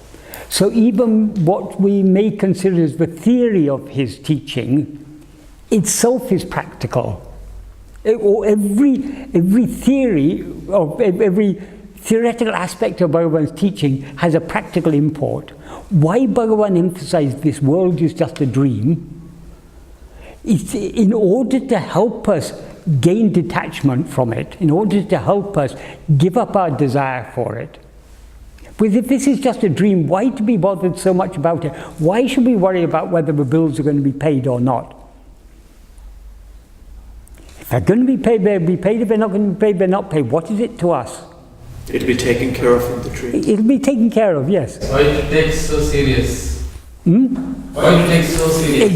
So even what we may consider as the theory of his teaching itself is practical. Every theory of every theoretical aspect of Bhagavan's teaching has a practical import. Why Bhagavan emphasized this world is just a dream? It's in order to help us gain detachment from it, in order to help us give up our desire for it. Because if this is just a dream, why to be bothered so much about it? Why should we worry about whether the bills are going to be paid or not? If they're going to be paid, they'll be paid. If they're not going to be paid, they're not paid. What is it to us? It'll be taken care of in the dream. It'll be taken care of, yes. Why it takes so serious? Why it takes so serious?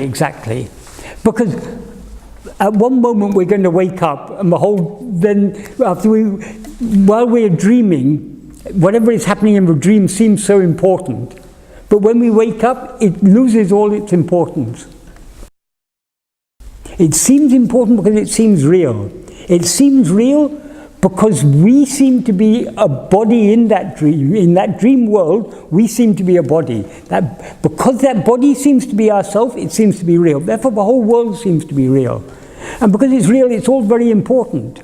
Exactly. Because at one moment we're going to wake up and while we're dreaming, whatever is happening in the dream seems so important. But when we wake up, it loses all its importance. It seems important because it seems real. It seems real because we seem to be a body in that dream. In that dream world, we seem to be a body. Because that body seems to be ourself, it seems to be real. Therefore, the whole world seems to be real. And because it's real, it's all very important.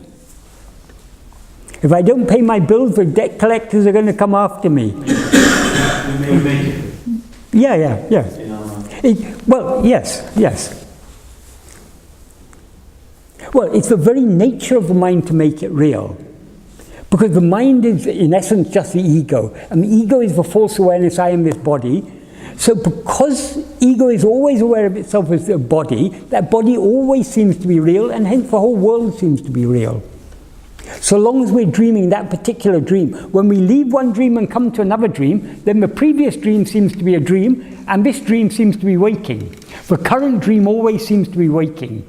If I don't pay my bills, the debt collectors are going to come after me. We may make it. Yeah. Well, yes. Well, it's the very nature of the mind to make it real. Because the mind is, in essence, just the ego. And the ego is the false awareness, I am this body. So because ego is always aware of itself as a body, that body always seems to be real, and hence the whole world seems to be real. So long as we're dreaming that particular dream, when we leave one dream and come to another dream, then the previous dream seems to be a dream, and this dream seems to be waking. The current dream always seems to be waking.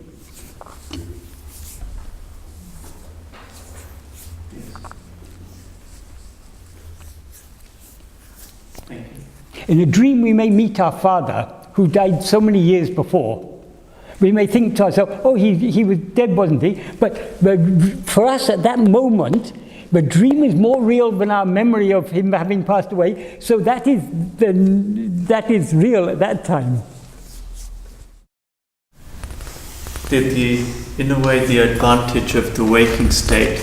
In a dream, we may meet our father, who died so many years before. We may think to ourselves, oh, he was dead, wasn't he? But for us, at that moment, the dream is more real than our memory of him having passed away. So that is real at that time. In a way, the advantage of the waking state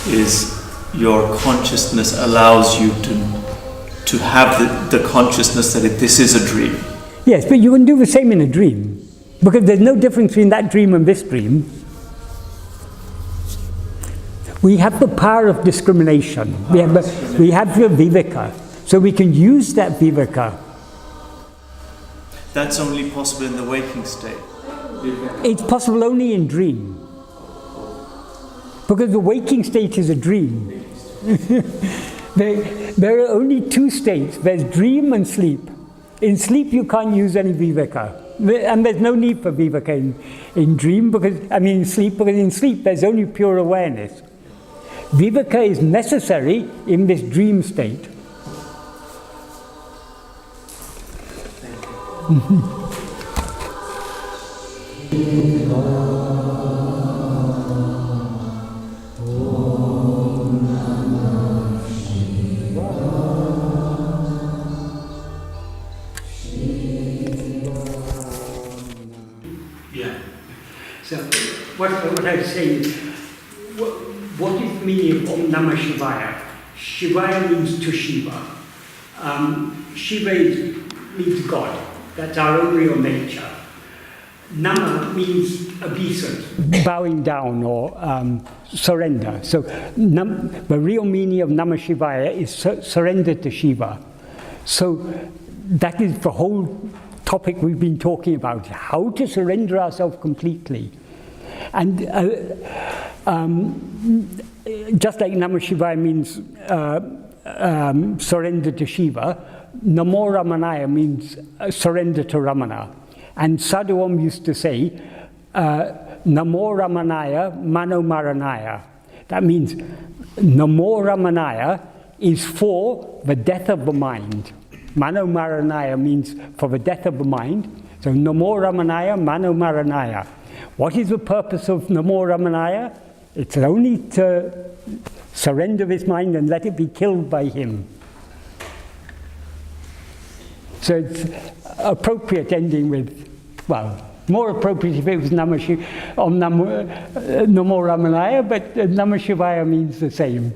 is your consciousness allows you to have the consciousness that this is a dream. Yes, but you can do the same in a dream. Because there's no difference between that dream and this dream. We have the power of discrimination. We have the viveka. So we can use that viveka. That's only possible in the waking state. It's possible only in dream. Because the waking state is a dream. There are only two states. There's dream and sleep. In sleep, you can't use any viveka. And there's no need for viveka in dream, in sleep, because in sleep there's only pure awareness. Viveka is necessary in this dream state. So what I was saying is, what is the meaning of Om Namah Shivaya? Shivaya means to Shiva. Shiva means God. That's our own real nature. Nama means obeisance, bowing down or surrender. So the real meaning of Namah Shivaya is surrender to Shiva. So that is the whole topic we've been talking about, how to surrender ourselves completely. And just like Namah Shivaya means surrender to Shiva, Namo Ramanaya means surrender to Ramana. And Sadhuam used to say, Namo Ramanaya, Mano Maranaya. That means Namo Ramanaya is for the death of the mind. Mano Maranaya means for the death of the mind. So Namo Ramanaya, Mano Maranaya. What is the purpose of Namo Ramanaya? It's only to surrender his mind and let it be killed by him. So it's appropriate ending with, well, more appropriate if it was Namo Ramanaya, but Namah Shivaya means the same.